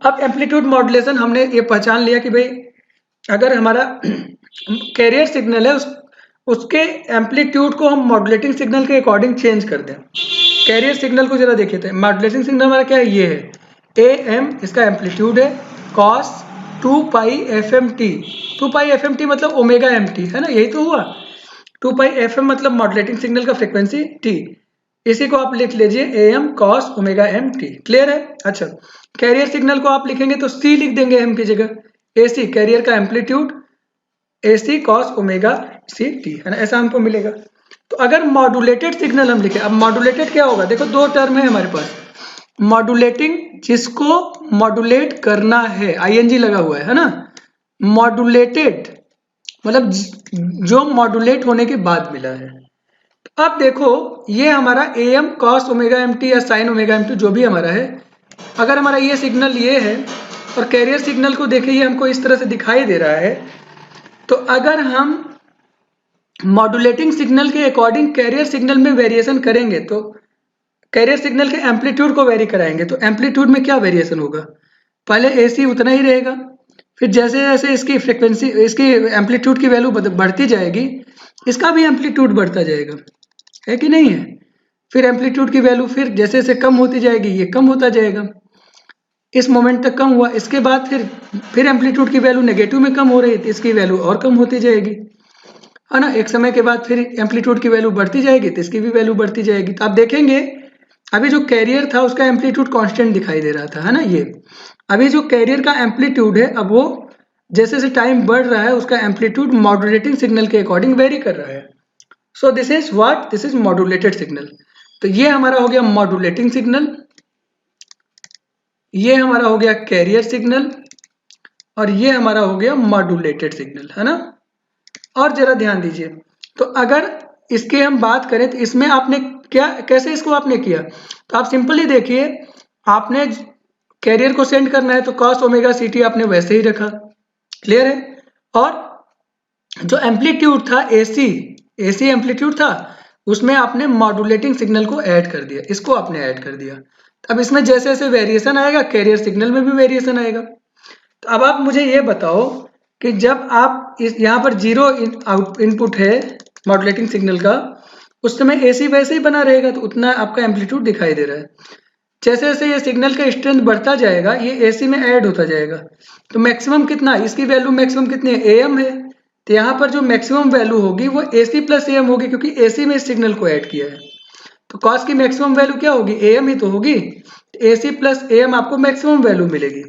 अब एम्पलीट्यूड मॉड्यूलेशन हमने ये पहचान लिया कि भाई अगर हमारा कैरियर सिग्नल है उसके एम्पलीट्यूड को हम मॉड्यूलेटिंग सिग्नल के अकॉर्डिंग चेंज कर दें। कैरियर सिग्नल को जरा देखिए थे, मॉड्यूलेटिंग सिग्नल हमारा क्या है, ये है AM, इसका एम्पलीट्यूड है cos 2 पाई FMT। 2 पाई FMT मतलब ओमेगा MT है ना, यही तो हुआ। 2 पाई FM मतलब मॉड्यूलेटिंग सिग्नल का फ्रीक्वेंसी T, इसी को आप लिख लीजिए AM cos omega MT। Clear है। अच्छा, कैरियर सिग्नल को आप लिखेंगे तो C लिख देंगे M की जगह, AC कैरियर का amplitude, AC cos omega CT है ना, ऐसा हमको मिलेगा। तो अगर मॉड्यूलेटेड सिग्नल हम लिखे, अब मॉड्यूलेटेड क्या होगा, देखो दो टर्म है हमारे पास, मॉड्यूलेटिंग जिसको मॉड्यूलेट करना है, ING लगा हुआ है ना, मॉड्यूलेटेड मतलब जो मॉड्यूलेट होने के बाद मिला है। तो अब देखो ये हमारा AM cos ओमेगा MT या sin ओमेगा MT जो भी हमारा है, अगर हमारा ये सिग्नल ये है और कैरियर सिग्नल को देखिए ये हमको इस तरह से दिखाई दे रहा है, तो अगर हम मॉड्यूलेटिंग सिग्नल के अकॉर्डिंग कैरियर सिग्नल में वेरिएशन करेंगे तो कैरियर सिग्नल के एम्पलीट्यूड को वेरी कराएंगे, तो एम्पलीट्यूड में क्या वेरिएशन होगा, पहले AC उतना ही रहेगा, फिर जैसे जैसे इसकी फ्रिक्वेंसी, इसकी एम्पलीट्यूड की वैल्यू बढ़ती जाएगी, इसका भी एम्पलीट्यूड बढ़ता जाएगा, है कि नहीं है। फिर एम्पलीट्यूड की वैल्यू फिर जैसे जैसे कम होती जाएगी, ये कम होता जाएगा, इस मोमेंट तक कम हुआ, इसके बाद फिर एम्पलीट्यूड की वैल्यू नेगेटिव में कम हो रही थी, इसकी वैल्यू और कम होती जाएगी, है ना। एक समय के बाद फिर एम्पलीट्यूड की वैल्यू बढ़ती जाएगी तो इसकी भी वैल्यू बढ़ती जाएगी। तो आप देखेंगे अभी जो कैरियर था उसका एम्पलीट्यूड कांस्टेंट दिखाई दे रहा था, है ना। ये अभी जो कैरियर का एम्पलीट्यूड है, अब वो जैसे जैसे टाइम बढ़ रहा है उसका एम्पलीट्यूड मॉड्यूलेटिंग सिग्नल के अकॉर्डिंग वेरी कर रहा है। सो this is what, this is modulated signal. तो ये हमारा हो गया मॉड्यूलेटिंग सिग्नल, ये हमारा हो गया कैरियर सिग्नल, और ये हमारा हो गया मॉड्यूलेटेड सिग्नल, है ना। और जरा ध्यान दीजिए, तो अगर इसके हम बात करें तो इसमें आपने क्या, कैसे इसको आपने किया, तो आप सिंपली देखिए, आपने कैरियर को सेंड करना है तो cos ओमेगा CT आपने वैसे ही रखा, क्लियर है। और जो एम्पलीट्यूड था AC एम्पलीट्यूड था, उसमें आपने मॉड्यूलेटिंग सिग्नल को ऐड कर दिया, इसको आपने ऐड कर दिया। अब इसमें जैसे जैसे वेरिएशन आएगा कैरियर सिग्नल में भी वेरिएशन आएगा। तो अब आप मुझे ये बताओ कि जब आप इस यहाँ पर जीरो इनपुट है मॉड्यूलेटिंग सिग्नल का, उस समय AC वैसे ही बना रहेगा, तो उतना आपका एम्पलीट्यूड दिखाई दे रहा है। जैसे जैसे ये सिग्नल का स्ट्रेंथ बढ़ता जाएगा ये AC में ऐड होता जाएगा, तो मैक्सिमम कितना, इसकी वैल्यू मैक्सिमम कितनी है, AM है, तो यहाँ पर जो मैक्सिमम वैल्यू होगी वो AC प्लस AM होगी, क्योंकि AC में इस सिग्नल को ऐड किया है। तो cos की मैक्सिमम वैल्यू क्या होगी, AM ही तो होगी, AC प्लस AM आपको मैक्सिमम वैल्यू मिलेगी।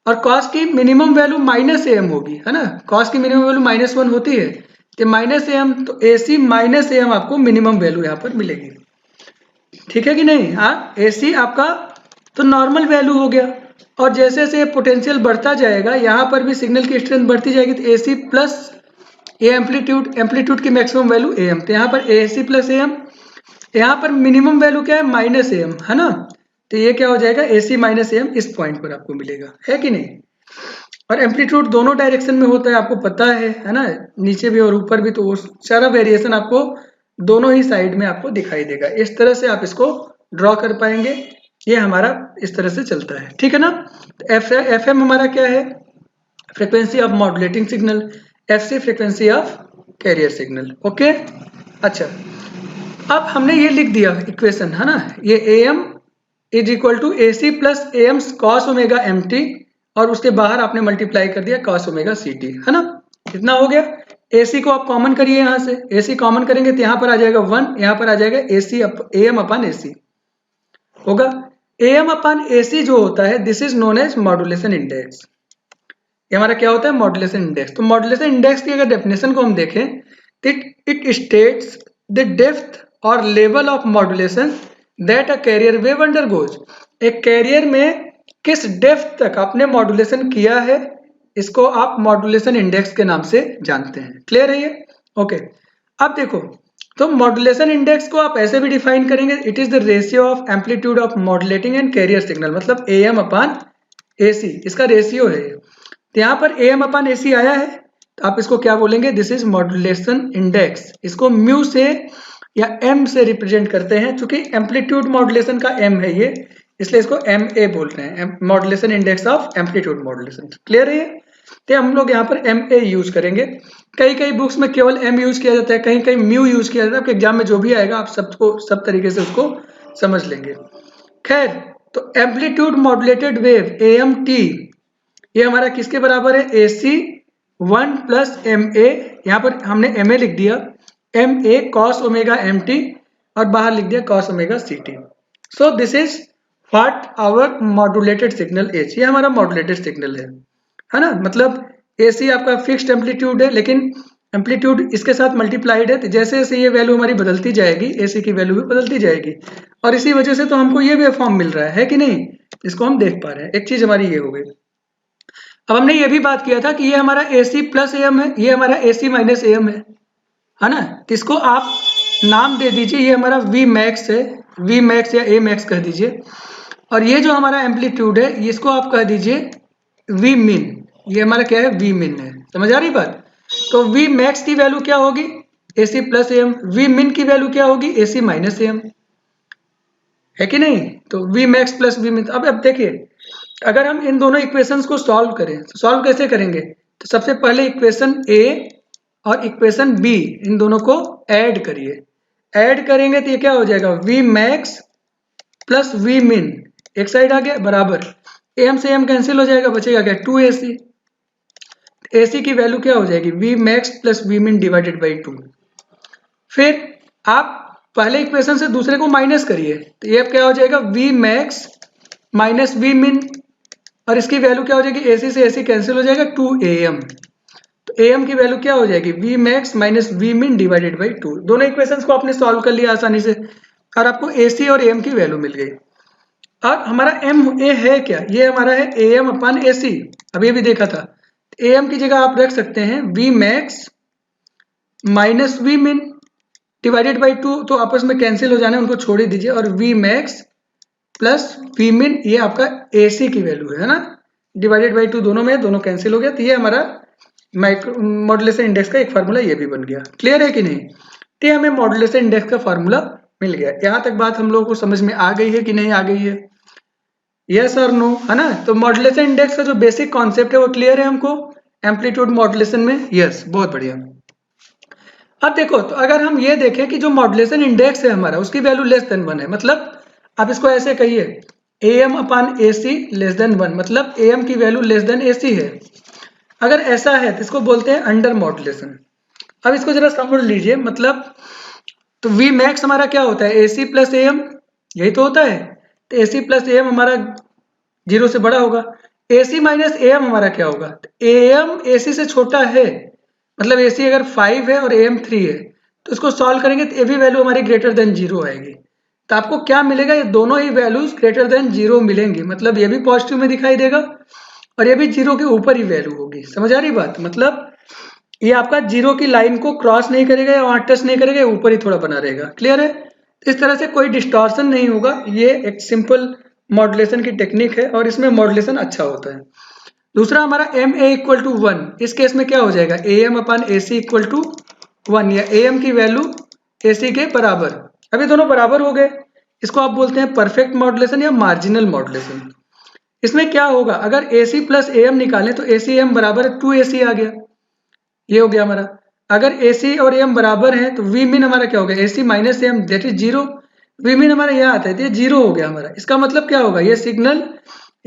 और cos की मिनिमम वैल्यू माइनस AM होगी, है ना, cos की मिनिमम वैल्यू -1 होती है, तो -AM, तो AC माइनस AM आपको मिनिमम वैल्यू यहाँ पर मिलेगी, ठीक है कि नहीं। हाँ, AC आपका तो नॉर्मल वैल्यू हो गया, और जैसे जैसे पोटेंशियल बढ़ता जाएगा यहाँ पर भी सिग्नल की स्ट्रेंथ बढ़ती जाएगी, तो AC प्लस ए एम्पलीट्यूड की मैक्सिमम वैल्यू AM, तो यहाँ पर AC प्लस AM, यहाँ पर मिनिमम वैल्यू क्या है, -AM, है ना, तो ये क्या हो जाएगा, AC माइनस AM इस पॉइंट पर आपको मिलेगा, है कि नहीं। और एम्पलीट्यूड दोनों डायरेक्शन में होता है, आपको पता है ना, नीचे भी और ऊपर भी, तो वो सारा वेरिएशन आपको दोनों ही साइड में आपको दिखाई देगा। इस तरह से आप इसको ड्रॉ कर पाएंगे, ये हमारा इस तरह से चलता है, ठीक है ना। तो FM हमारा क्या है, frequency of modulating signal, FC frequency of carrier signal, okay. अच्छा, अब हमने ये लिख दिया इक्वेशन, है ना, ये AM is equal to AC plus AM cos omega MT, और उसके बाहर आपने मल्टीप्लाई कर दिया cos ओमेगा CT, है ना, कितना हो गया। AC को आप कॉमन करिए, यहाँ से AC कॉमन करेंगे तो यहाँ पर आ जाएगा 1, यहाँ पर आ जाएगा AM अपन AC होगा। AM अपन AC जो होता है, this is known as modulation index, ये हमारा क्या होता है, मॉड्यूलेशन इंडेक्स। तो मॉड्यूलेशन इंडेक्स की अगर डेफिनेशन को हम देखें, इट स्टेट्स द डेप्थ और level of modulation that a carrier wave undergoes, एक कैरियर में किस डेप्थ तक आपने मॉड्यूलेशन किया है, इसको आप मॉड्यूलेशन इंडेक्स के नाम से जानते हैं, क्लियर है ये, ओके। अब देखो, तो मॉड्यूलेशन इंडेक्स को आप ऐसे भी डिफाइन करेंगे, it is the ratio of amplitude of modulating and carrier signal, मतलब AM अपन AC, इसका रेशियो है। तो यहाँ पर AM अपन AC आया है, तो आप इसको क्या बोलेंगे, दिस इज मॉड्यूलेशन इंडेक्स, इसको म्यू से या एम से रिप्रेजेंट करते हैं, चूंकि एम्पलीट्यूड मॉड्यूलेशन का एम है ये, इसलिए इसको एम ए बोलते हैं, modulation index of amplitude modulation. Clear है ये? तो हम लोग यहाँ पर एम ए यूज करेंगे। कई बुक्स में केवल एम यूज किया जाता है, कहीं कहीं म्यू यूज किया जाता है। आपके एग्जाम में जो भी आएगा आप सबको सब तरीके से उसको समझ लेंगे। खैर, तो amplitude modulated wave A M T, ये हमारा किसके बराबर है? ए सी 1 प्लस एम ए, यहाँ पर हमने एम ए लिख दिया, M A cos omega M T, और बाहर लिख दिया cos omega C T. So this is what our modulated signal एच, ये हमारा मॉड्यूलेटेड सिग्नल है ना। मतलब ए सी आपका फिक्स्ड एम्पलीट्यूड है, लेकिन एम्पलीट्यूड इसके साथ मल्टीप्लाइड है, तो जैसे जैसे ये वैल्यू हमारी बदलती जाएगी ए सी की वैल्यू भी बदलती जाएगी, और इसी वजह से तो हमको ये वेव फॉर्म मिल रहा है कि नहीं, इसको हम देख पा रहे हैं। एक चीज हमारी ये हो गई। अब हमने ये भी बात किया था कि ये हमारा ए सी प्लस ए एम है, ये हमारा ए सी माइनस ए एम है ना। तो इसको आप नाम दे दीजिए, ये हमारा वी मैक्स है, वी मैक्स या ए मैक्स कह दीजिए, और ये जो हमारा एम्पलीट्यूड है इसको आप कह दीजिए वी मिन, ये हमारा क्या है? वी मिन है। समझ आ रही बात? तो वी मैक्स की वैल्यू क्या होगी? A C plus A M. V min की वैल्यू क्या होगी? A C minus A M, है कि नहीं? तो वी मैक्स प्लस वी मिन। अब देखिए, अगर हम इन दोनों इक्वेशंस को सॉल्व करें तो सॉल्व कैसे करेंगे? तो सबसे पहले इक्वेशन ए और इक्वेशन बी, इन दोनों को ऐड करिए। ऐड करेंगे तो ये क्या हो जाएगा? वी मैक्स प्लस वी मिन, एक साइड आ गया बराबर, एम से एम कैंसिल हो जाएगा, बचेगा क्या? 2 ए सी। ए सी की वैल्यू क्या हो जाएगी? वी मैक्स प्लस वी मिन डिवाइडेड बाई 2। फिर आप पहले इक्वेशन से दूसरे को माइनस करिए, तो ये क्या हो जाएगा? वी मैक्स माइनस वी मिन, और इसकी वैल्यू क्या हो जाएगी? ए सी से ए सी कैंसिल हो जाएगा, 2 ए एम। तो ए एम की वैल्यू क्या हो जाएगी? वी मैक्स माइनस वी मिन डिवाइडेड बाई 2। दोनों इक्वेशंस को आपने सॉल्व कर लिया आसानी से, और आपको ए सी और ए एम की वैल्यू मिल गई। अब हमारा एम ए है क्या? ये हमारा है ए एम अपन ए सी, अभी भी देखा था। ए एम की जगह आप रख सकते हैं वी मैक्स माइनस वी मिन डिवाइडेड बाई 2, तो आपस में कैंसिल हो जाने, उनको छोड़ ही दीजिए, और वी मैक्स प्लस वी मिन, ये आपका ए सी की वैल्यू है ना, डिवाइडेड बाई 2, दोनों में दोनों कैंसिल हो गया। तो ये हमारा मॉड्यूलेशन इंडेक्स का एक फार्मूला ये भी बन गया। क्लियर है कि नहीं? तो हमें मॉड्यूलेशन इंडेक्स का फार्मूला मिल गया। यहाँ तक बात हम लोगों को समझ में आ गई है कि नहीं आ गई है? यस और नो, है ना। तो मॉड्यूलेशन इंडेक्स का जो बेसिक कॉन्सेप्ट है वो क्लियर है हमको एम्पलीट्यूड मॉड्यूलेशन में? यस, बहुत बढ़िया। अब देखो, तो अगर हम ये देखें कि जो मॉड्यूलेशन इंडेक्स है हमारा, उसकी वैल्यू लेस देन 1 है, मतलब आप इसको ऐसे कहिए A M upon A C less than 1, मतलब ए एम की value less than A C है। अगर ऐसा है तो इसको बोलते हैं अंडर मॉड्यूलेशन। अब इसको जरा समझ लीजिए, मतलब तो वी मैक्स हमारा क्या होता है? ए सी प्लस ए एम, यही तो होता है। तो ए सी प्लस ए एम हमारा 0 से बड़ा होगा। A C minus A M हमारा क्या होगा? ए एम ए सी से छोटा है, मतलब ए सी अगर 5 है और ए एम 3 है, तो इसको सॉल्व करेंगे तो ये भी वैल्यू हमारी ग्रेटर देन 0 आएगी। तो आपको क्या मिलेगा? ये दोनों ही वैल्यूज ग्रेटर देन 0 मिलेंगी, मतलब ये भी पॉजिटिव में दिखाई देगा और ये भी 0 के ऊपर ही वैल्यू होगी। समझ आ रही बात? मतलब ये आपका 0 की लाइन को क्रॉस नहीं करेगा या वहां टच नहीं करेगा, ऊपर ही थोड़ा बना रहेगा। क्लियर है? इस तरह से कोई डिस्टॉर्शन नहीं होगा। ये एक सिंपल मॉड्यूलेशन की टेक्निक है और इसमें मॉड्यूलेशन अच्छा होता है। दूसरा हमारा एम ए इक्वल टू 1, इस केस में क्या हो जाएगा? A M upon A C equal to 1, या ए एम की वैल्यू ए सी के बराबर। अभी दोनों बराबर हो गए, इसको आप बोलते हैं परफेक्ट मॉड्यूलेशन या मार्जिनल मॉड्यूलेशन। इसमें क्या होगा? अगर ए सी प्लस ए एम निकालें तो ए सी एम बराबर 2 ए सी आ गया, ये हो गया हमारा। अगर ए सी और एम बराबर है तो वी मिन हमारा क्या होगा? A C minus M that is 0। V min हमारा यहाँ आता है तो ये 0 हो गया हमारा। इसका मतलब क्या होगा? ये सिग्नल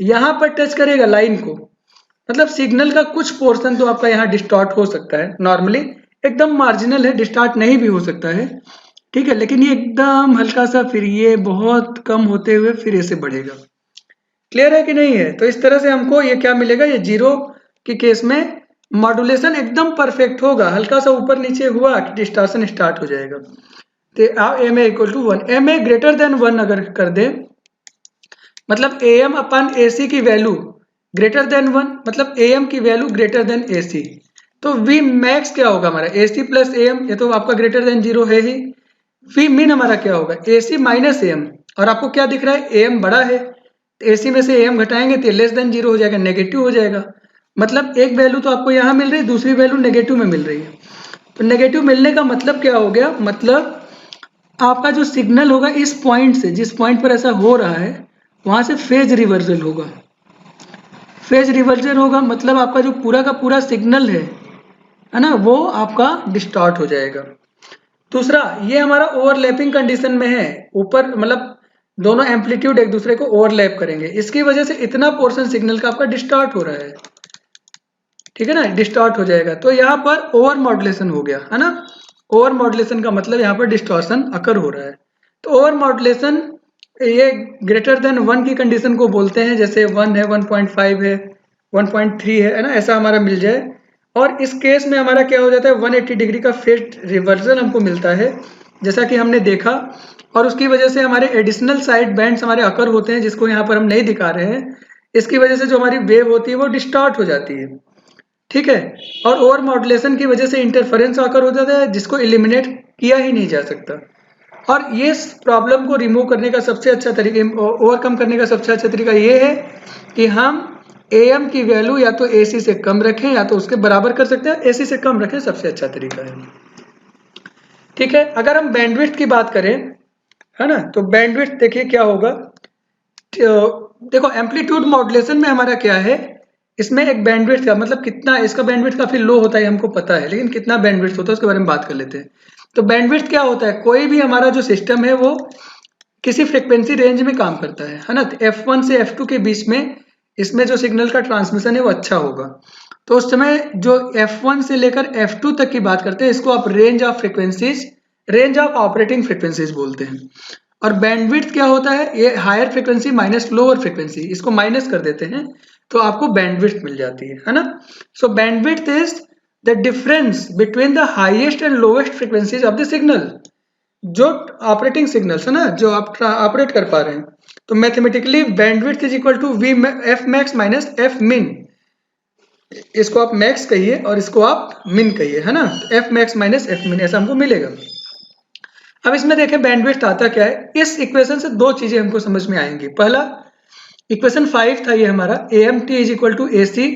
यहाँ पर टच करेगा लाइन को, मतलब सिग्नल का कुछ पोर्शन तो आपका यहाँ डिस्टॉर्ट हो सकता है, नॉर्मली एकदम मार्जिनल है, डिस्टॉर्ट नहीं भी हो सकता है, ठीक है, लेकिन ये एकदम हल्का सा, फिर ये बहुत कम होते हुए फिर ऐसे बढ़ेगा। क्लियर है कि नहीं है? तो इस तरह से हमको ये क्या मिलेगा? ये 0 के केस में मॉड्यूलेशन एकदम परफेक्ट होगा, हल्का सा ऊपर नीचे हुआ कि डिस्टॉर्शन स्टार्ट हो जाएगा। तो आप M A equal to 1, M A greater than 1 अगर कर दे, मतलब ए एम अपान ए सी की वैल्यू ग्रेटर देन 1, मतलब ए एम की वैल्यू ग्रेटर देन ए सी, तो वी मैक्स क्या होगा हमारा? ए सी प्लस ए एम, ये तो आपका ग्रेटर देन 0 है ही। वी मिन हमारा क्या होगा? A C minus A M, और आपको क्या दिख रहा है? ए एम बड़ा है, ए सी में से ए एम घटाएंगे तो लेस देन 0 हो जाएगा, नेगेटिव हो जाएगा। मतलब एक वैल्यू तो आपको यहाँ मिल रही है, दूसरी वैल्यू नेगेटिव में मिल रही है। तो नेगेटिव मिलने का मतलब क्या हो गया? मतलब आपका जो सिग्नल होगा इस पॉइंट से, जिस पॉइंट पर ऐसा हो रहा है वहां से फेज रिवर्सल होगा। फेज रिवर्सल होगा मतलब आपका जो पूरा का पूरा सिग्नल है ना, वो आपका डिस्टॉर्ट हो जाएगा। दूसरा, ये हमारा ओवरलैपिंग कंडीशन में है, ऊपर मतलब दोनों एम्पलीट्यूड एक दूसरे को ओवरलैप करेंगे, इसकी वजह से इतना पोर्शन सिग्नल का आपका डिस्टॉर्ट हो रहा है, ठीक है ना, डिस्टॉर्ट हो जाएगा। तो यहाँ पर ओवर मॉड्यूलेशन हो गया है ना। ओवर मॉड्यूलेशन का मतलब यहाँ पर डिस्टॉर्शन अकर हो रहा है। तो ओवर मॉड्यूलेशन ये ग्रेटर देन 1 की कंडीशन को बोलते हैं, जैसे 1 है, 1.5 है, 1.3 है ना, ऐसा हमारा मिल जाए। और इस केस में हमारा क्या हो जाता है, 180 डिग्री का फेज रिवर्सल हमको मिलता है, जैसा कि हमने देखा। और उसकी वजह से हमारे एडिशनल साइड बैंड्स हमारे अकर होते हैं, जिसको यहाँ पर हम नहीं दिखा रहे हैं। इसकी वजह से जो हमारी वेव होती है वो डिस्टॉर्ट हो जाती है, ठीक है। और ओवर मॉड्यूलेशन की वजह से इंटरफेरेंस आकर हो जाता है, जिसको एलिमिनेट किया ही नहीं जा सकता। और ये प्रॉब्लम को रिमूव करने का सबसे अच्छा तरीका, ओवरकम करने का सबसे अच्छा तरीका ये है कि हम AM की वैल्यू या तो AC से कम रखें या तो उसके बराबर कर सकते हैं। AC से कम रखें सबसे अच्छा तरीका है, ठीक है। अगर हम बैंडविड्थ की बात करें, है ना, तो बैंडविड्थ देखिए क्या होगा। देखो एम्पलीट्यूड मॉड्यूलेशन में हमारा क्या है, इसमें एक बैंडविड्थ का मतलब कितना, इसका बैंडविड्थ काफी लो होता है हमको पता है, लेकिन कितना बैंडविड्थ होता है उसके बारे में बात कर लेते हैं। तो बैंडविड्थ क्या होता है, कोई भी हमारा जो सिस्टम है वो किसी फ्रिक्वेंसी रेंज में काम करता है ना। तो F1 से F2 के बीच में इसमें जो सिग्नल का ट्रांसमिशन है वो अच्छा होगा। तो उस समय जो F1 से लेकर F2 तक की बात करते हैं, इसको आप range of frequencies, range of operating frequencies बोलते हैं। और बैंडविड्थ क्या होता है, ये higher frequency minus lower frequency, इसको माइनस कर देते हैं तो आपको बैंडविड्थ मिल जाती है ना। So bandwidth is the difference between the highest and lowest frequencies of the signal, जो ऑपरेटिंग सिग्नल्स है ना, जो आप ऑपरेट कर पा रहे हैं। तो mathematically bandwidth is equal to V F max minus F min, इसको आप मैक्स कहिए और इसको आप मिन कहिए, है ना। एफ मैक्स माइनस एफ मिन ऐसा हमको मिलेगा। अब इसमें देखें बैंडविड्थ आता क्या है, इस इक्वेशन से दो चीजें हमको समझ में आएंगी। पहला, इक्वेशन 5 था ये हमारा, AMT is equal to AC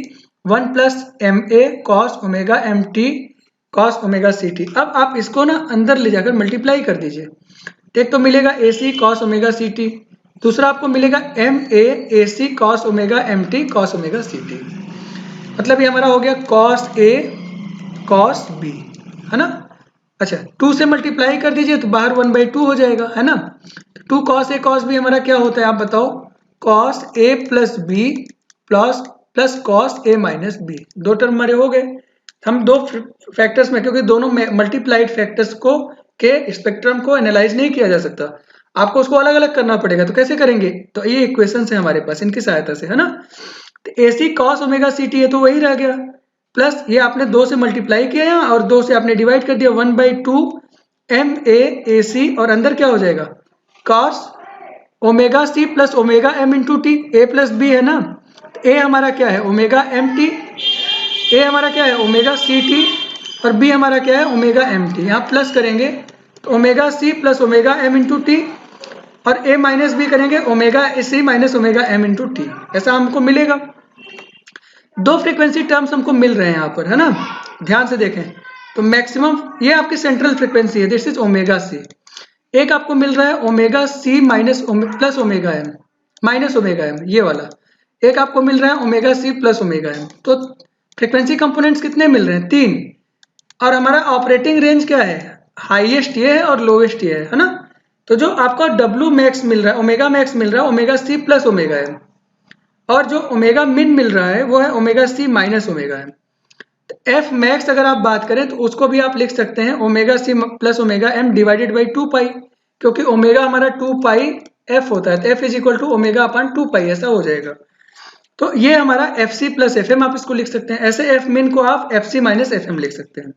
1 plus MA cos omega MT cos omega CT। अब आप इसको ना अंदर ले जाकर मल्टीप्लाई कर दीजिए, एक तो मिलेगा AC कॉस ओमेगा CT, दूसरा आपको मिलेगा MA AC cos omega MT cos omega CT। मतलब ये हमारा हो गया कॉस A कॉस B, है ना। अच्छा, 2 से मल्टीप्लाई कर दीजिए तो बाहर 1/2 हो जाएगा, है ना। 2 कॉस A कॉस B हमारा क्या होता है आप बताओ, cos A plus B plus cos A minus B, दो टर्म हमारे हो गए। हम दो फैक्टर्स में, क्योंकि दोनों मल्टीप्लाइड फैक्टर्स को के स्पेक्ट्रम को एनालाइज नहीं किया जा सकता, आपको उसको अलग अलग करना पड़ेगा। तो कैसे करेंगे, तो ये इक्वेशन है हमारे पास, इनकी सहायता से, है ना। तो AC कॉस ओमेगा CT है तो वही रह गया, प्लस ये आपने 2 से मल्टीप्लाई किया और 2 से आपने डिवाइड कर दिया, 1/2 MA AC, और अंदर क्या हो जाएगा cos omega C plus omega M into T, A plus B है ना। तो A हमारा क्या है ओमेगा MT, A हमारा क्या है ओमेगा CT, और B हमारा क्या है ओमेगा MT। यहाँ प्लस करेंगे तो omega C plus omega M into T, और A माइनस B करेंगे omega C minus omega M into T, ऐसा हमको मिलेगा। दो फ्रीक्वेंसी टर्म्स हमको मिल रहे हैं यहाँ पर, है ना, ध्यान से देखें। तो मैक्सिमम ये आपकी सेंट्रल फ्रीक्वेंसी है, दिस इज ओमेगा C। एक आपको मिल रहा है omega C minus plus omega M minus omega M, ये वाला। एक आपको मिल रहा है omega C plus omega M। तो फ्रीक्वेंसी कंपोनेंट्स कितने मिल रहे हैं, 3। और हमारा ऑपरेटिंग रेंज क्या है, हाईएस्ट ये है और लोवेस्ट ये है ना। तो जो आपका W मैक्स मिल रहा है, ओमेगा मैक्स मिल रहा है omega C plus omega M, और जो ओमेगा मिन मिल रहा है वो है omega C minus omega M। तो F मैक्स अगर आप बात करें तो उसको भी आप लिख सकते हैं omega C plus omega M divided by 2 पाई, क्योंकि ओमेगा हमारा 2 पाई F होता है, तो F is equal to omega upon 2 pi, ऐसा हो जाएगा। तो ये हमारा FC प्लस FM आप इसको लिख सकते हैं, ऐसे F मिन को आप FC माइनस FM लिख सकते हैं।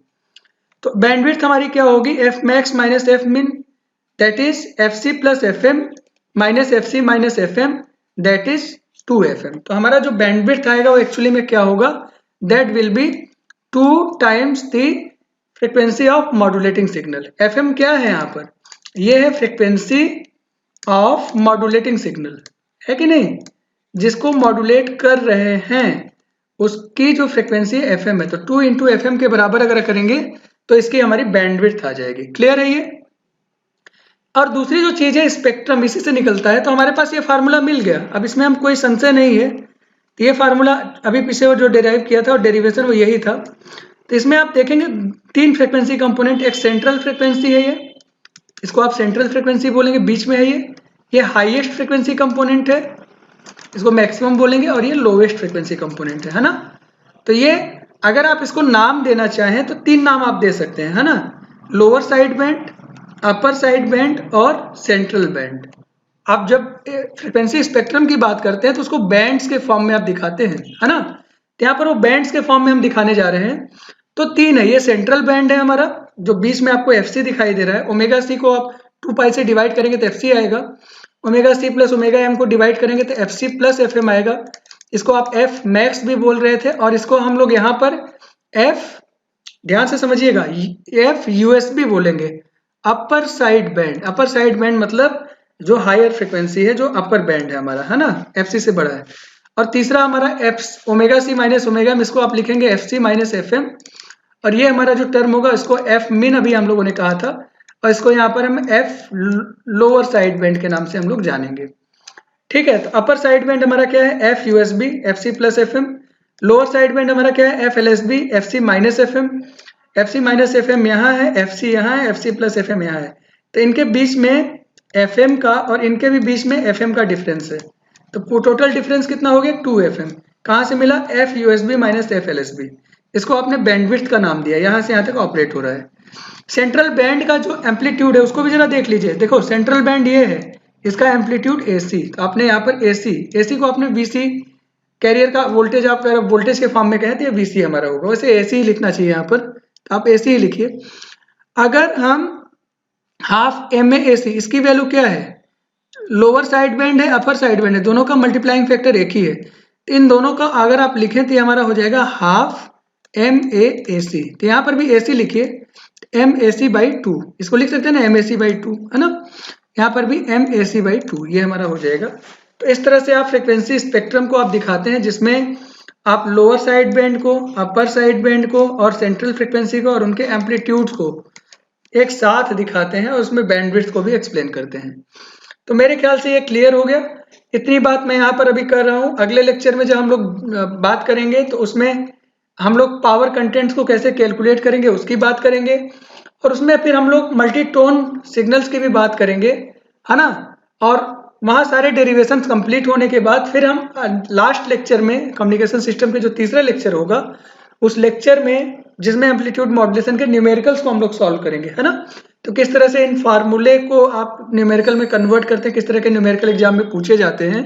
तो बैंडविड्थ हमारी क्या होगी, F मैक्स माइनस F मिन, that is FC plus FM minus FC minus FM, that is 2FM। तो हमारा जो बैंडविड्थ आएगा वो एक्चुअली में क्या होगा, that will be 2 times the frequency of modulating signal. FM क्या है यहाँ पर, ये है फ्रीक्वेंसी ऑफ मॉड्यूलेटिंग सिग्नल, है कि नहीं, जिसको मॉड्यूलेट कर रहे हैं उसकी जो फ्रीक्वेंसी FM है। तो 2 इंटू FM के बराबर अगर करेंगे तो इसकी हमारी बैंडविड्थ आ जाएगी। क्लियर है ये। और दूसरी जो चीज़ है स्पेक्ट्रम, इसी से निकलता है। तो हमारे पास ये फार्मूला मिल गया, अब इसमें हम कोई संशय नहीं है। ये फार्मूला अभी पीछे जो डेराइव किया था और डेरिवेशन वो यही था। तो इसमें आप देखेंगे 3 फ्रिक्वेंसी कंपोनेंट, एक सेंट्रल फ्रिक्वेंसी है, ये इसको आप सेंट्रल फ्रिक्वेंसी बोलेंगे, बीच में है ये हाईएस्ट फ्रिक्वेंसी कंपोनेंट है, इसको मैक्सिमम बोलेंगे, और ये लोवेस्ट फ्रिक्वेंसी कंपोनेंट है ना। तो ये अगर आप इसको नाम देना चाहें तो 3 नाम आप दे सकते हैं, है ना, lower side band, upper side band और सेंट्रल बैंड। आप जब फ्रिक्वेंसी स्पेक्ट्रम की बात करते हैं तो उसको बैंड्स के फॉर्म में आप दिखाते हैं, है ना। तो यहाँ पर वो बैंड्स के फॉर्म में हम दिखाने जा रहे हैं। तो 3 है, ये सेंट्रल बैंड है हमारा, जो बीच में आपको FC दिखाई दे रहा है। ओमेगा सी को आप 2 पाई से डिवाइड करेंगे तो FC आएगा, omega C plus omega M को डिवाइड करेंगे तो FC प्लस FM आएगा। इसको आप F मैक्स भी बोल रहे थे, और इसको हम लोग यहाँ पर F, ध्यान से समझिएगा, F USB बोलेंगे, upper side band. Upper side band मतलब जो हायर फ्रिक्वेंसी है, जो अपर बैंड है हमारा, है ना, FC से बड़ा है। और तीसरा हमारा F omega C minus omega M, इसको आप लिखेंगे FC माइनस FM। और ये हमारा जो टर्म होगा इसको F मिन अभी हम लोगों ने कहा था, और इसको यहाँ पर हम F लोअर साइड बैंड के नाम से हम लोग जानेंगे। ठीक है, तो अपर साइड बैंड हमारा क्या है, F USB FC plus FM। Lower side band हमारा क्या है, F LSB FC minus FM। FC minus FM यहाँ है, FC यहाँ है, FC प्लस FM यहाँ है। तो इनके बीच में FM का और इनके भी बीच में FM का डिफरेंस है। तो टोटल डिफरेंस कितना हो गया, 2 FM। कहाँ से मिला, F USB minus F LSB। इसको आपने बैंडविड्थ का नाम दिया, यहाँ से यहाँ तक ऑपरेट हो रहा है। सेंट्रल बैंड का जो एम्पलीट्यूड है उसको भी जरा देख लीजिए। देखो सेंट्रल बैंड ये है, इसका एम्पलीट्यूड AC। तो आपने यहाँ पर AC को आपने VC, कैरियर का वोल्टेज आप वोल्टेज के फॉर्म में कहें तो ये VC हमारा होगा, वैसे AC ही लिखना चाहिए यहाँ पर, तो आप AC ही लिखिए। अगर हम हाफ MAAC, इसकी वैल्यू क्या है, लोअर साइड बैंड है, अपर साइड बैंड है, दोनों का मल्टीप्लाइंग फैक्टर एक ही है। तो इन दोनों का अगर आप लिखें तो ये हमारा हो जाएगा हाफ MAAC। तो यहाँ पर भी AC लिखिए, MAC/2, इसको लिख सकते हैं ना, MAC/2, है ना। यहाँ पर भी MAC/2, ये हमारा हो जाएगा। तो इस तरह से आप फ्रिक्वेंसी स्पेक्ट्रम को आप दिखाते हैं, जिसमें आप लोअर साइड बैंड को, अपर साइड बैंड को और सेंट्रल फ्रिक्वेंसी को और उनके एम्पलीट्यूड को एक साथ दिखाते हैं, और उसमें बैंडविड्थ को भी एक्सप्लेन करते हैं। तो मेरे ख्याल से ये क्लियर हो गया। इतनी बात मैं यहाँ पर अभी कर रहा हूँ। अगले लेक्चर में जब हम लोग बात करेंगे तो उसमें हम लोग पावर कंटेंट्स को कैसे कैलकुलेट करेंगे उसकी बात करेंगे, और उसमें फिर हम लोग मल्टी टोन सिग्नल्स की भी बात करेंगे, है ना। और वहाँ सारे डेरिवेशन कंप्लीट होने के बाद फिर हम लास्ट लेक्चर में कम्युनिकेशन सिस्टम के जो तीसरा लेक्चर होगा, उस लेक्चर में जिसमें एम्पलीट्यूड मॉड्यूलेशन के न्यूमेरिकल्स को हम लोग सॉल्व करेंगे, है ना। तो किस तरह से इन फार्मूले को आप न्यूमेरिकल में कन्वर्ट करते हैं, किस तरह के न्यूमेरिकल एग्जाम में पूछे जाते हैं,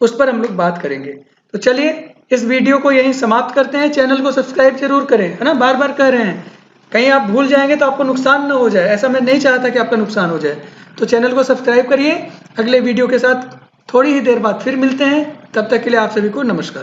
उस पर हम लोग बात करेंगे। तो चलिए इस वीडियो को यहीं समाप्त करते हैं। चैनल को सब्सक्राइब जरूर करें, है ना, बार बार कह रहे हैं, कहीं आप भूल जाएंगे तो आपको नुकसान ना हो जाए, ऐसा मैं नहीं चाहता कि आपका नुकसान हो जाए। तो चैनल को सब्सक्राइब करिए। अगले वीडियो के साथ थोड़ी ही देर बाद फिर मिलते हैं, तब तक के लिए आप सभी को नमस्कार।